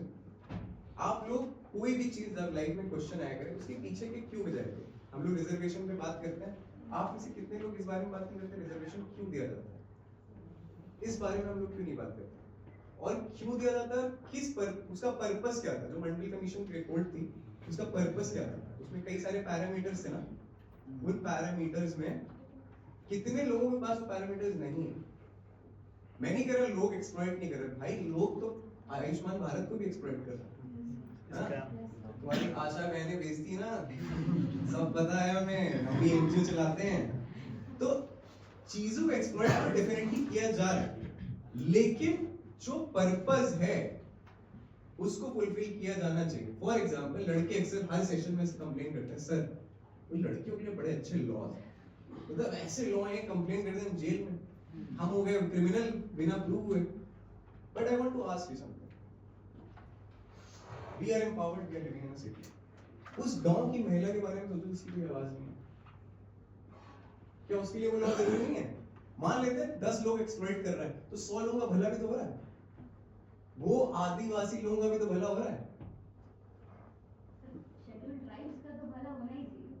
आप लोग कोई भी चीज जब लाइफ में क्वेश्चन आया करे उसके पीछे के क्यों बजाएंगे. हम लोग रिजर्वेशन पे बात करते हैं, आप में से कितने लोग इस बारे में बात नहीं करते रिजर्वेशन क्यों दिया जाता है? इस बारे में हम लोग क्यों नहीं बात करते? और क्यों दिया जाता है, किस पर, उसका पर्पस क्या था? जो मंडल कमीशन की रिपोर्ट थी उसका पर्पस क्या था? उसमें कई सारे पैरामीटर्स थे ना. उन पैरामीटर्स में कितने लोगों के पास वो पैरामीटर्स नहीं है? मैं नहीं कह रहा लोग एक्सप्लॉइट नहीं कर रहे भाई, लोग तो आयुष्मान भारत को भी एक्सप्लॉइट कर रहे हैं. तुम्हारी आशा बहनें बेचती ना, सब पता है हमें, हम भी एनजीओ चलाते हैं. तो चीजों को एक्सप्लॉइट तो डेफिनेटली किया जा रहा है, लेकिन जो पर्पस है उसको फुलफिल किया जाना चाहिए. फॉर एग्जांपल, लड़के अक्सर हर सेशन में कंप्लेन करते हैं, सर वो लड़कियों के लिए बड़े अच्छे लॉ हैं, मतलब ऐसे लॉ हैं, कंप्लेन करते हैं जेल में, हम हो गए क्रिमिनल बिना प्रूव हुए. But I want to ask you something. We are empowered, we are living in a city. उस गांव की महिला के बारे में सोचो जिसकी कोई आवाज नहीं है, क्या उसके लिए वो लॉ जरूरी नहीं है? मान लेते हैं 10 लोग एक्सप्लॉइट कर रहे हैं तो 100 लोगों का भला भी तो हो रहा है. वो आदिवासी लोगों का भी तो भला हो रहा है. शेड्यूल्ड ट्राइब्स का तो भला होना ही चाहिए,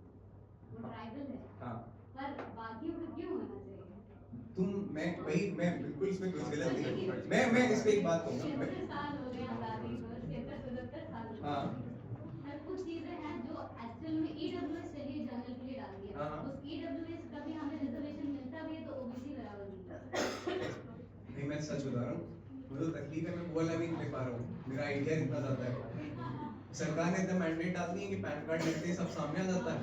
वो ट्राइबल है. हाँ, पर बाकियों का क्यों होना चाहिए? मैं बिल्कुल इसमें कुछ गलत नहीं. मैं इस पे एक बात कहूंगा. 70 साल हो गए आजादी को, 70-75 साल हो गए. हाँ. पर कुछ चीजें हैं जो एक्चुअल में ईडब्ल्यूएस चलिए जनरल के लिए डाल दिया. हाँ. उस ईडब्ल्यूएस का भी हमें रिजर्वेशन मिलता भी है तो ओबीसी बराबर मिलता. नहीं, मैं सच बता रहा हूँ, मुझे तकलीफ है, मैं वो वाला भी नहीं ले पा रहा हूँ. मेरा आइडिया इतना ज्यादा है, सरकार ने इतना मैंडेट डाल दिया कि पैन कार्ड लेते ही सब सामने आ जाता है,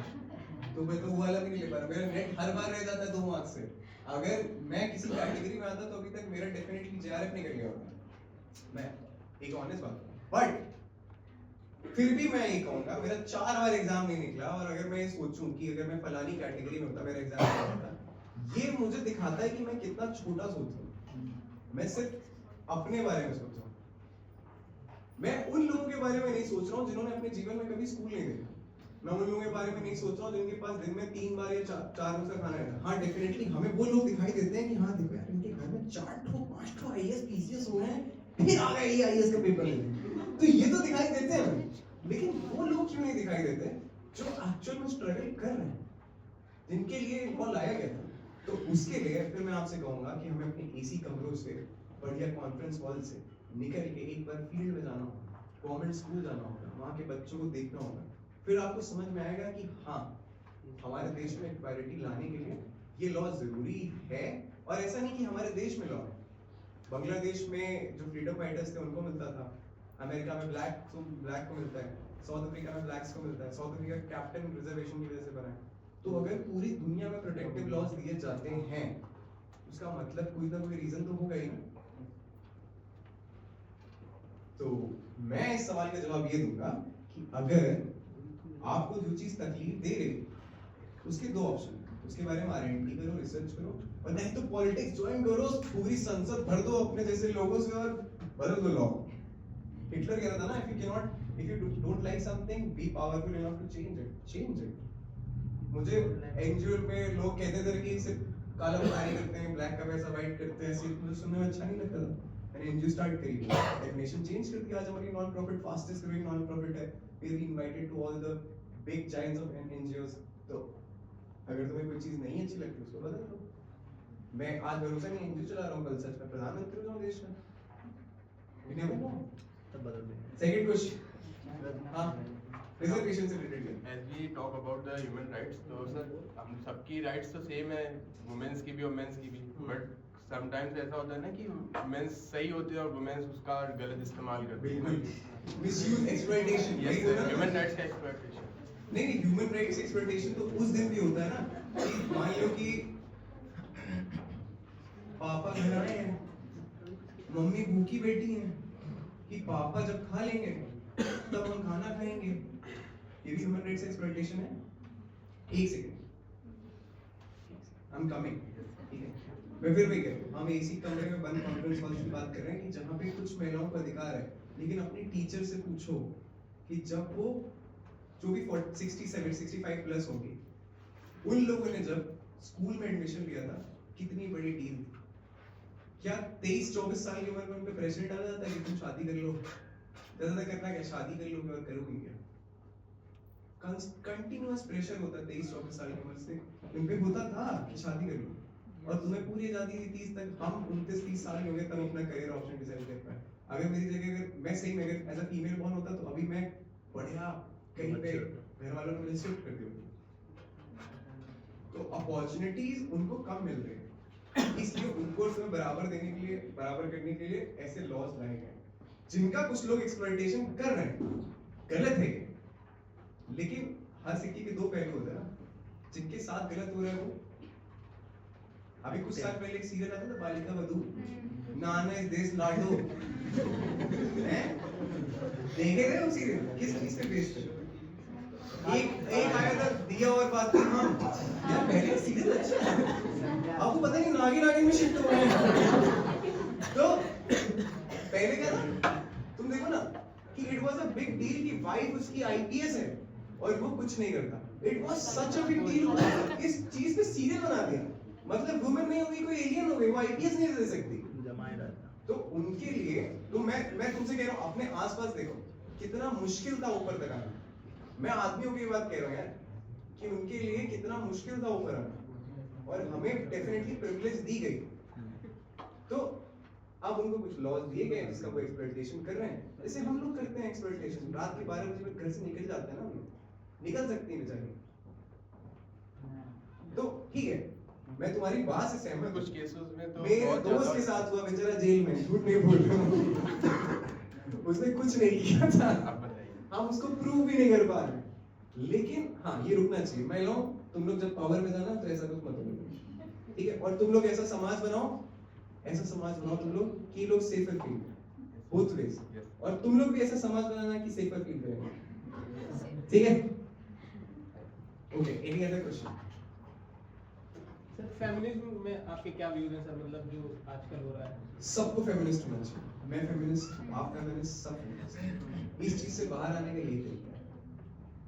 तो मैं तो वो वाला भी नहीं ले पा रहा. मेरा नेट हर बार रह जाता है 2 मार्क्स से. अगर मैं किसी कैटेगरी में आता तो अभी तक मेरा डेफिनेटली जेआरएफ नहीं कर लिया होता. मैं एक ऑनेस्ट बात, बट फिर भी मैं ये कहूंगा मेरा 4 बार एग्जाम नहीं निकला. और अगर मैं ये सोचूं कि अगर मैं फलानी कैटेगरी में होता मेरा एग्जाम नहीं होता, ये मुझे दिखाता है कि मैं कितना छोटा सोचता हूँ. मैं सिर्फ अपने बारे में सोच रहा हूँ. मैं उन लोगों के बारे में नहीं सोच रहा हूँ जिन्होंने अपने जीवन में कभी स्कूल नहीं देखा. मैं उन लोगों के बारे में नहीं सोच रहा हूँ जिनके पास दिन में 3 बार या 4 मुझसे खाना रहता है. हाँ, डेफिनेटली हमें वो लोग दिखाई देते हैं कि हाँ देखो यार इनके घर में 4-5 आईएएस पीसीएस हो रहे हैं, फिर आ गए ये आईएएस का पेपर लेने, तो ये तो दिखाई देते हैं. लेकिन वो लोग क्यों नहीं दिखाई देते जो एक्चुअल में स्ट्रगल कर रहे हैं, जिनके लिए इनको लाया गया था? तो उसके लिए फिर मैं आपसे कहूंगा कि हमें अपने एसी कमरों से, बढ़िया कॉन्फ्रेंस हॉल से निकल के एक बार फील्ड में जाना होगा, गवर्नमेंट स्कूल जाना होगा, वहाँ के बच्चों को देखना होगा। फिर आपको समझ में आएगा कि हाँ, हमारे देश में इक्वालिटी लाने के लिए ये लॉ जरूरी है। और ऐसा नहीं कि हमारे देश में लॉ है, बांग्लादेश में जो फ्रीडम फाइटर्स थे उनको मिलता था, अमेरिका में ब्लैक को मिलता है, साउथ अफ्रीका में ब्लैक्स को मिलता है, साउथ अफ्रीका कैप्टन रिजर्वेशन की वजह से बना है। तो अगर पूरी दुनिया में प्रोटेक्टिव लॉज दिए जाते हैं, उसका मतलब कोई ना कोई रीजन तो होगा ही ना। तो मैं इस सवाल का जवाब ये दूंगा कि अगर आपको जो चीज तकलीफ दे रही, उसके दो ऑप्शन, उसके बारे में R&D करो, रिसर्च करो, और नहीं तो पॉलिटिक्स ज्वाइन करो, पूरी संसद भर दो अपने जैसे लोगों से और बदल दो लॉ। हिटलर कह रहा था ना, if you don't like something, be powerful enough to change it. मुझे एनजीओ में लोग कहते थे कि सिर्फ काला बुनाई करते हैं, ब्लैक का पैसा व्हाइट करते हैं, सिर्फ मुझे सुनने में अच्छा नहीं लगता था। मैंने एनजीओ स्टार्ट करी, डेफिनेशन चेंज कर दिया। आज हमारी non profit fastest growing non profit है। We are invited to all the big giants of NGOs. तो अगर तुम्हें कोई चीज नहीं अच्छी लगती उसको बदल दो। मैं आज भरोसा नहीं एनजीओ चला रहा हूँ, कल सच में प्रधानमंत्री हो जाऊँ देश में। सेकंड क्वेश्चन, हाँ, रिजर्वेशन से रिलेटेड है। As we talk about the human rights, तो सर हम सबकी राइट्स तो सेम है, वुमेन्स की भी और मेंस की भी, बट समटाइम्स ऐसा होता है ना कि मेंस सही होते हैं और वुमेन्स उसका गलत इस्तेमाल करते हैं। Misuse, exploitation, yes sir, human rights का एक्सप्लॉइटेशन। नहीं, ह्यूमन राइट्स एक्सप्लॉइटेशन तो उस दिन भी होता है ना कि मान लो कि पापा घर आए हैं, मम्मी भूखी बैठी हैं, कि पापा जब खा लेंगे तब हम खाना खाएंगे। ये भी ह्यूमन राइट्स एक्सप्लॉइटेशन है। एक सेकंड, आई एम कमिंग, ठीक है? मैं फिर वही कह रहा हूं, हम एसी कमरे में बंद कॉन्फ्रेंस हॉल की बात कर रहे हैं कि जहां पे कुछ महिलाओं को अधिकार है, लेकिन अपनी टीचर से पूछो कि जब वो जो भी 67 65 प्लस होंगे, उन लोगों ने जब स्कूल में एडमिशन लिया था, कितनी बड़ी डील थी। क्या 23-24 साल की उम्र में उनपे प्रेशर डाला जाता है कि तुम शादी कर लो? ज्यादा करना क्या, शादी कर लोगे और करोगे क्या? कंटिन्यूअस प्रेशर होता है 23-24 साल की उम्र से उन पे होता था कि शादी कर लो, और तुम्हें पूरी आजादी थी 30 तक। हम 29-30 साल के हो गए तब अपना करियर ऑप्शन डिसाइड कर पाए। अगर मेरी जगह अगर मैं सही में अगर एज अ फीमेल बॉर्न होता तो अभी मैं बढ़िया कहीं पे घर वालों ने मुझे शिफ्ट कर दिया। तो अपॉर्चुनिटीज उनको कम मिल रही है, इसलिए उनको उसमें बराबर देने के लिए, बराबर करने के लिए ऐसे लॉज लाए गए, जिनका कुछ लोग एक्सप्लॉइटेशन कर रहे हैं। गलत है, लेकिन हर सिक्के के दो पहलू होते हैं ना। जिनके साथ गलत हो रहा है वो, अभी कुछ साल पहले एक सीरियल आता था बालिका वधू, नाना इस देश लाडो, देखे थे वो सीरियल? किस चीज पे बेस्ड है? एक आया था दिया और बात हम यार, पहले सीरियल अच्छा है, आपको पता नहीं नागिन में शिफ्ट हो गए हैं। तो पहले क्या था, तुम देखो ना कि it was a big deal कि वाइफ उसकी आईपीएस है और वो कुछ नहीं करता। It was such a big deal, इस चीज पे सीरियल बना दिया। मतलब वुमेन नहीं होगी, कोई एलियन हो गई, वो आईपीएस नहीं दे सकती। तो उनके लिए तो मैं तुमसे कह रहा हूँ, अपने आसपास देखो कितना मुश्किल था ऊपर तक आना। मैं आदमियों की बात कह रहा हूँ यार, कि उनके लिए कितना मुश्किल था ऊपर आना, और हमें डेफिनेटली प्रिविलेज दी गई। तो अब उनको कुछ लॉज दिए गए जिसका वो एक्सप्लॉइटेशन कर रहे हैं, जैसे हम लोग करते हैं एक्सप्लॉइटेशन। रात के 12 बजे घर से निकल जाते हैं ना, हम लोग निकल सकते हैं बेचारे। तो ठीक है, मैं तुम्हारी बात से सहमत हूं। कुछ केसेस में तो मेरे दोस्त के साथ हुआ, बेचारा जेल में, झूठ नहीं बोल रहा हूं। उसने कुछ नहीं किया था, हम उसको प्रूव भी नहीं कर पा रहे। लेकिन हाँ, ये रुकना चाहिए। मैं लो, तुम लोग जब पावर में जाना तो ऐसा कुछ मत करो, ठीक है? और तुम लोग ऐसा समाज बनाओ तुम लोग कि लोग सेफर फील करें, बोथ वेज। और तुम लोग भी ऐसा समाज बनाना कि सेफर फील करें, ठीक है? Okay, any other question? Sir feminism में आपके क्या व्यूज हैं सर, मतलब जो आजकल हो रहा है? सबको फेमिनिस्ट होना चाहिए। मैं फेमिनिस्ट, आप फेमिनिस्ट, सब फेमिनिस्ट। इस चीज से बाहर आने का यही तरीका है,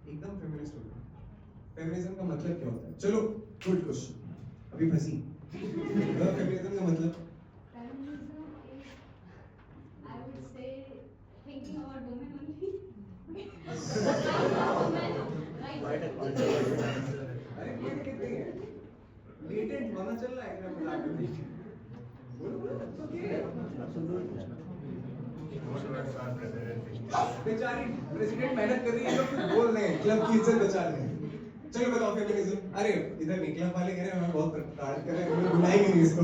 एकदम फेमिनिस्ट होना। फेमिनिज्म का मतलब क्या होता है? चलो गुड क्वेश्चन, अभी फंसी। फेमिनिज्म का मतलब Feminism is, I would say, thinking about women only. बेचारी प्रेसिडेंट मेहनत कर रही है, लोग कुछ बोल रहे हैं, क्लब की इज्जत बचा रहे हैं। चलो बताओ फेमिनिज्म। अरे इधर नहीं, क्लब वाले कह रहे हैं मैं बहुत तारीफ कर रहे हैं, बुलाएंगे नहीं इसको।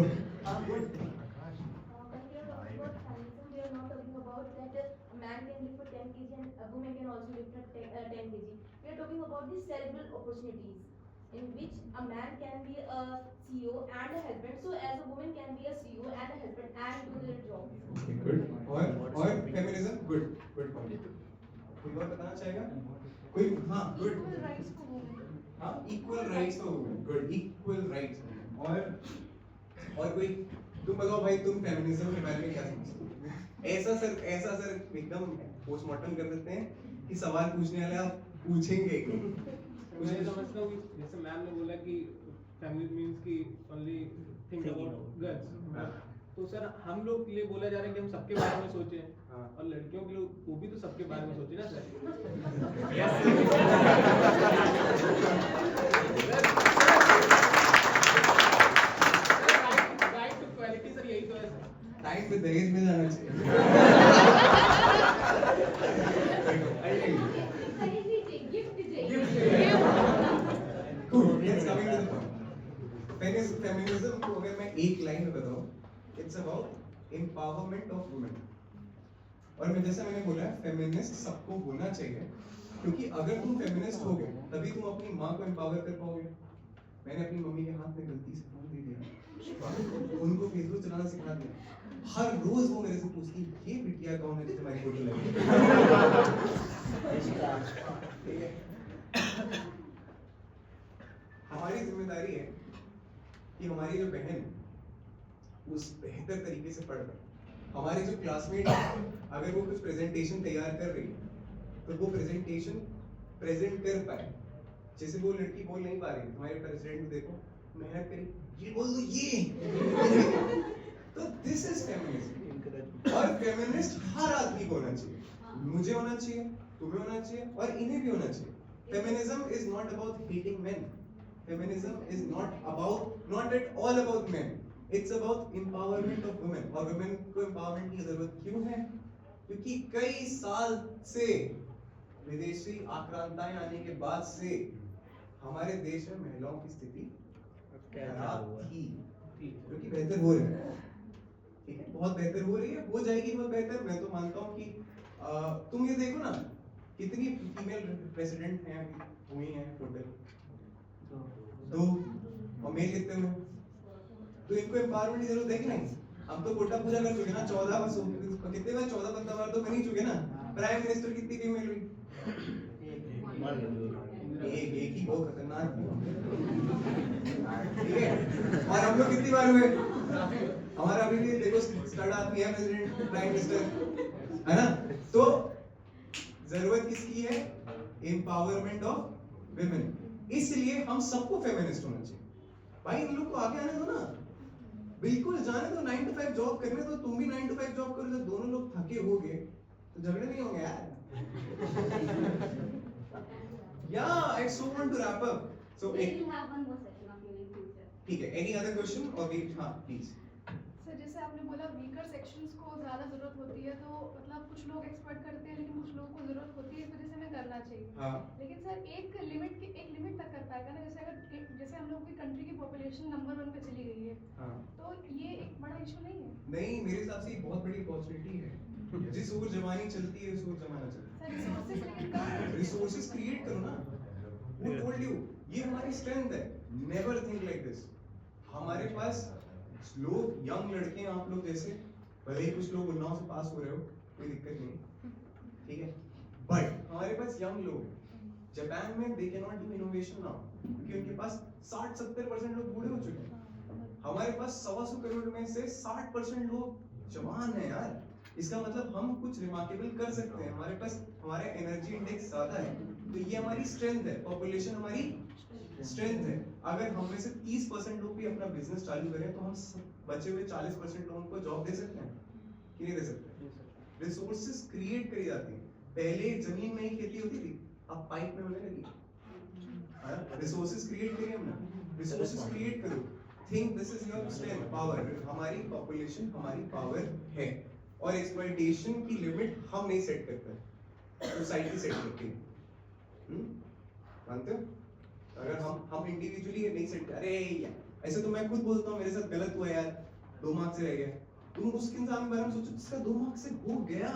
When we are talking about feminism, we are not talking about that a man can live for 10 kg and a woman can also live for 10 kg. We are talking about the cerebral opportunities in which a man can be a CEO and a husband. So as a woman can be a CEO and a husband and do their job. Good. और feminism good point. कोई और बताना चाहेगा? कोई? हाँ good. हाँ equal rights तो good, equal rights. और कोई? तुम बताओ भाई, तुम फेमिनिज्म के बारे में क्या समझते हो? ऐसा सर एकदम पोस्टमार्टम कर देते हैं कि सवाल पूछने वाले आप पूछेंगे कि मैं ये समझता हूँ कि जैसे मैम ने बोला कि फेमिनिज्म मींस कि ओनली थिंक अबाउट गर्ल्स, तो सर हम लोग के लिए बोला जा रहा है कि हम सबके बारे में सोचें, और लड़कियों के लिए वो भी तो सबके बारे में सोचे ना sir. Right to quality sir, यही तो है सर। टाइम पे दहेज में जाना चाहिए। फेमिनिज्म को अगर मैं एक लाइन में बताऊं, it's about empowerment of women. और मैं जैसा मैंने बोला है, फेमिनिस्ट सबको होना चाहिए, क्योंकि अगर तुम फेमिनिस्ट होगे तभी तुम अपनी माँ को एम्पावर कर पाओगे। मैंने अपनी मम्मी के हाथ में गलती से फोन दे दिया, उनको फेसबुक चलाना सिखा दिया। हर रोज वो मेरे से पूछती, ये बिटिया कौन है जो तुम्हारी फोटो लगी? हमारी जिम्मेदारी है कि हमारी जो बहन उस बेहतर तरीके से पढ़ पाए। हमारे जो क्लासमेट है, अगर वो कुछ प्रेजेंटेशन तैयार कर रही है तो वो प्रेजेंटेशन प्रेजेंट कर पाए। जैसे वो लड़की बोल नहीं पा रही, तुम्हारे प्रेसिडेंट देखो मेहनत करी, ये बोल दो ये। तो दिस इज फेमिनिज्म। और फेमिनिस्ट हर आदमी को होना चाहिए, मुझे होना चाहिए, तुम्हें होना चाहिए, और इन्हें भी होना चाहिए। Feminism is not about hating main. Feminism is not at all about men. It's about empowerment of women. और women को empowerment की जरूरत क्यों है? क्योंकि कई साल से विदेशी आक्रांताएं आने के बाद से हमारे देश में महिलाओं की स्थिति खराब थी, क्योंकि बेहतर हो रही है। ठीक है, बहुत बेहतर हो रही है, हो जाएगी बहुत बेहतर। मैं तो मानता हूँ कि तुम ये देखो ना, कितनी फीमेल प्रेसिडेंट हैं, हुई हैं टोटल 2, और मेल कितने हुए? तो इनको एम्पावरमेंट की जरूरत है कि नहीं? हम तो कोटा पूरा कर चुके ना, 14 बस कितने बार 14 15 बार तो बन ही चुके ना। प्राइम मिनिस्टर कितनी फीमेल हुई? एक ही, बहुत खतरनाक थी। ठीक है, और हम लोग कितनी बार हुए? हमारा अभी भी देखो स्टार्ट आदमी है प्रेसिडेंट, प्राइम मिनिस्टर, है ना? तो जरूरत किसकी है? Empowerment of women. इसलिए हम सबको फेमिनिस्ट होना चाहिए। भाई इन लोग को आगे आने दो ना, बिल्कुल जाने दो, 9 to 5 जॉब करने दो, तुम भी 9 to 5 जॉब करो। जब दोनों लोग थके होगे तो झगड़े नहीं होंगे यार। Yeah, I so want to wrap up. So We will have one more session of you in future. ठीक है, any other question or we हाँ प्लीज। सर जैसे आपने बोला वीकर सेक्शंस को ज़्यादा ज़रूरत होती है, तो मतलब कुछ लोग एक्सपर्ट करते हैं लेकिन कुछ लोगों को ज़रूरत होती है, इस वजह से हमें करना चाहिए। हाँ लेकिन सर एक लिमिट तक कर पाएगा ना, जैसे हम लोग की कंट्री की पॉपुलेशन नंबर 1 पे चली गई है, हाँ तो ये एक बड़ा इशू नहीं है? नहीं, मेरे हिसाब से एक बहुत बड़ी अपॉर्चुनिटी है। जिस ओर जवानी चलती है उस ओर जमाना चलता सर रिसोर्सेज लेकिन कम है। रिसोर्सेज क्रिएट करो ना। Who told you? ये हमारी स्ट्रेंथ है। Never think like this. हमारे पास लोग, यंग लड़के हैं आप लोग जैसे, भले ही कुछ लोग उन्नाव से पास हो रहे हो, कोई दिक्कत नहीं, ठीक है, बट हमारे पास यंग लोग, जापान में they cannot do innovation now, क्योंकि उनके पास 60-70% लोग बूढ़े हो चुके हैं। हमारे पास 125 करोड़ में से 60% लोग जवान हैं यार। इसका मतलब हम कुछ रिमार्केबल कर सकते हैं। हमारे पास हमारा एनर्जी इंडेक्स ज्यादा है, तो ये हमारी स्ट्रेंथ है। पॉपुलेशन हमारी स्ट्रेंथ है। अगर हम में से 30% लोग भी अपना बिजनेस चालू करें तो हम बचे हुए 40% लोगों को जॉब दे सकते हैं कि नहीं दे सकते? रिसोर्सेज क्रिएट करी जाती है। पहले जमीन में ही खेती होती थी, अब पाइप में होने लगी। रिसोर्सेज क्रिएट करिए हमने, रिसोर्सेज क्रिएट करो। Think this is your strength, power. हमारी पॉपुलेशन हमारी पावर है। और एक्सप्लॉइटेशन की लिमिट हम नहीं सेट करते, सोसाइटी सेट करती है। मानते हो? अगर हम इंडिविजुअली नहीं सेट, अरे यार ऐसे तो मैं खुद बोलता हूँ मेरे साथ गलत हुआ यार, 2 मार्क्स से रह गया, तुम उस इंसान के बारे में सोचो जिसका 2 मार्क्स से हो गया,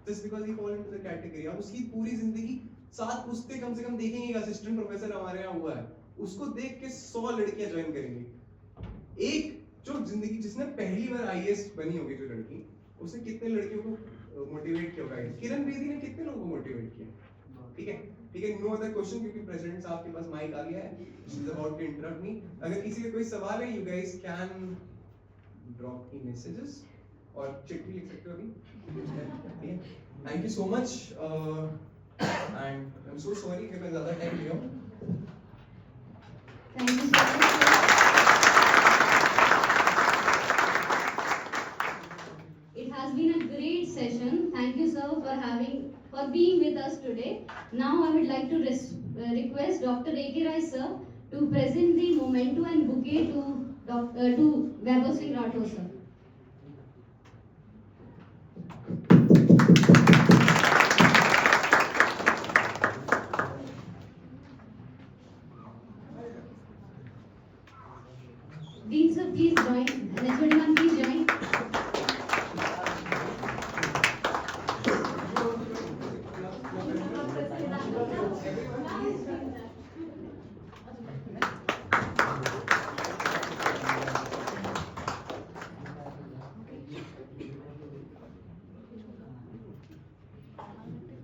just because he fall into the category. आप उसकी पूरी जिंदगी 7 पुस्तें कम से कम देखेंगे, एक असिस्टेंट प्रोफेसर हमारे यहाँ हुआ है, उसको देख के 100 लड़कियां ज्वाइन करेंगी। एक जो जिंदगी जिसने पहली बार आईएएस बनी होगी जो लड़की, उसने कितने लड़कियों को मोटिवेट किया होगा? किरण बेदी ने कितने लोगों को मोटिवेट किया? ठीक है, ठीक है, नो अदर क्वेश्चन, क्योंकि प्रेसिडेंट साहब के पास माइक आ गया है, she is about to interrupt me. अगर किसी का कोई सवाल है, यू गाइस कैन ड्रॉप की मैसेजेस और चिट्ठी लिख सकते हो अभी, ठीक है। Thank you so much and I am so sorry कि मैं ज्यादा टाइम लिया हूं। Thank you so much. It has been a great session. Thank you, sir, for being with us today. Now I would like to request Dr. A.K. Rai, sir, to present the memento and bouquet to Vaibhav Singh Rathore, sir. Dean, sir, please join. And everyone, please join.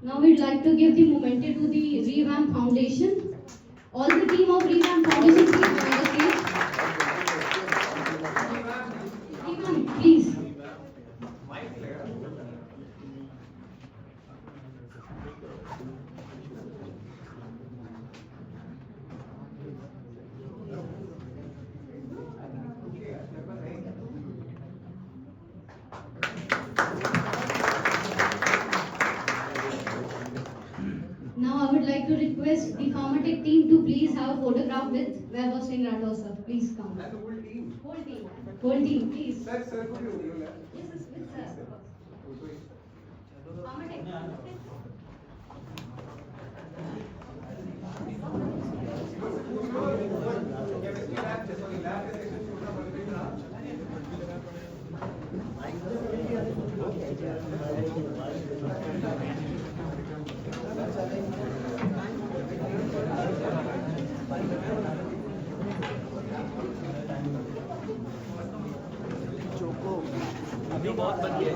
Now we'd like to give the memento to the Revamp Foundation. All the team of Revamp Foundation, please join the stage. Revamp, please. Now I would like to request the Pharmatech team to please have a photograph with Vaibhav Singh Rathore, sir. Please come. And the whole team. Whole team. Whole team, please. Sir को भी होगी बोला। Yes, yes, with sir. Pharmatech. अभी बहुत बन गया।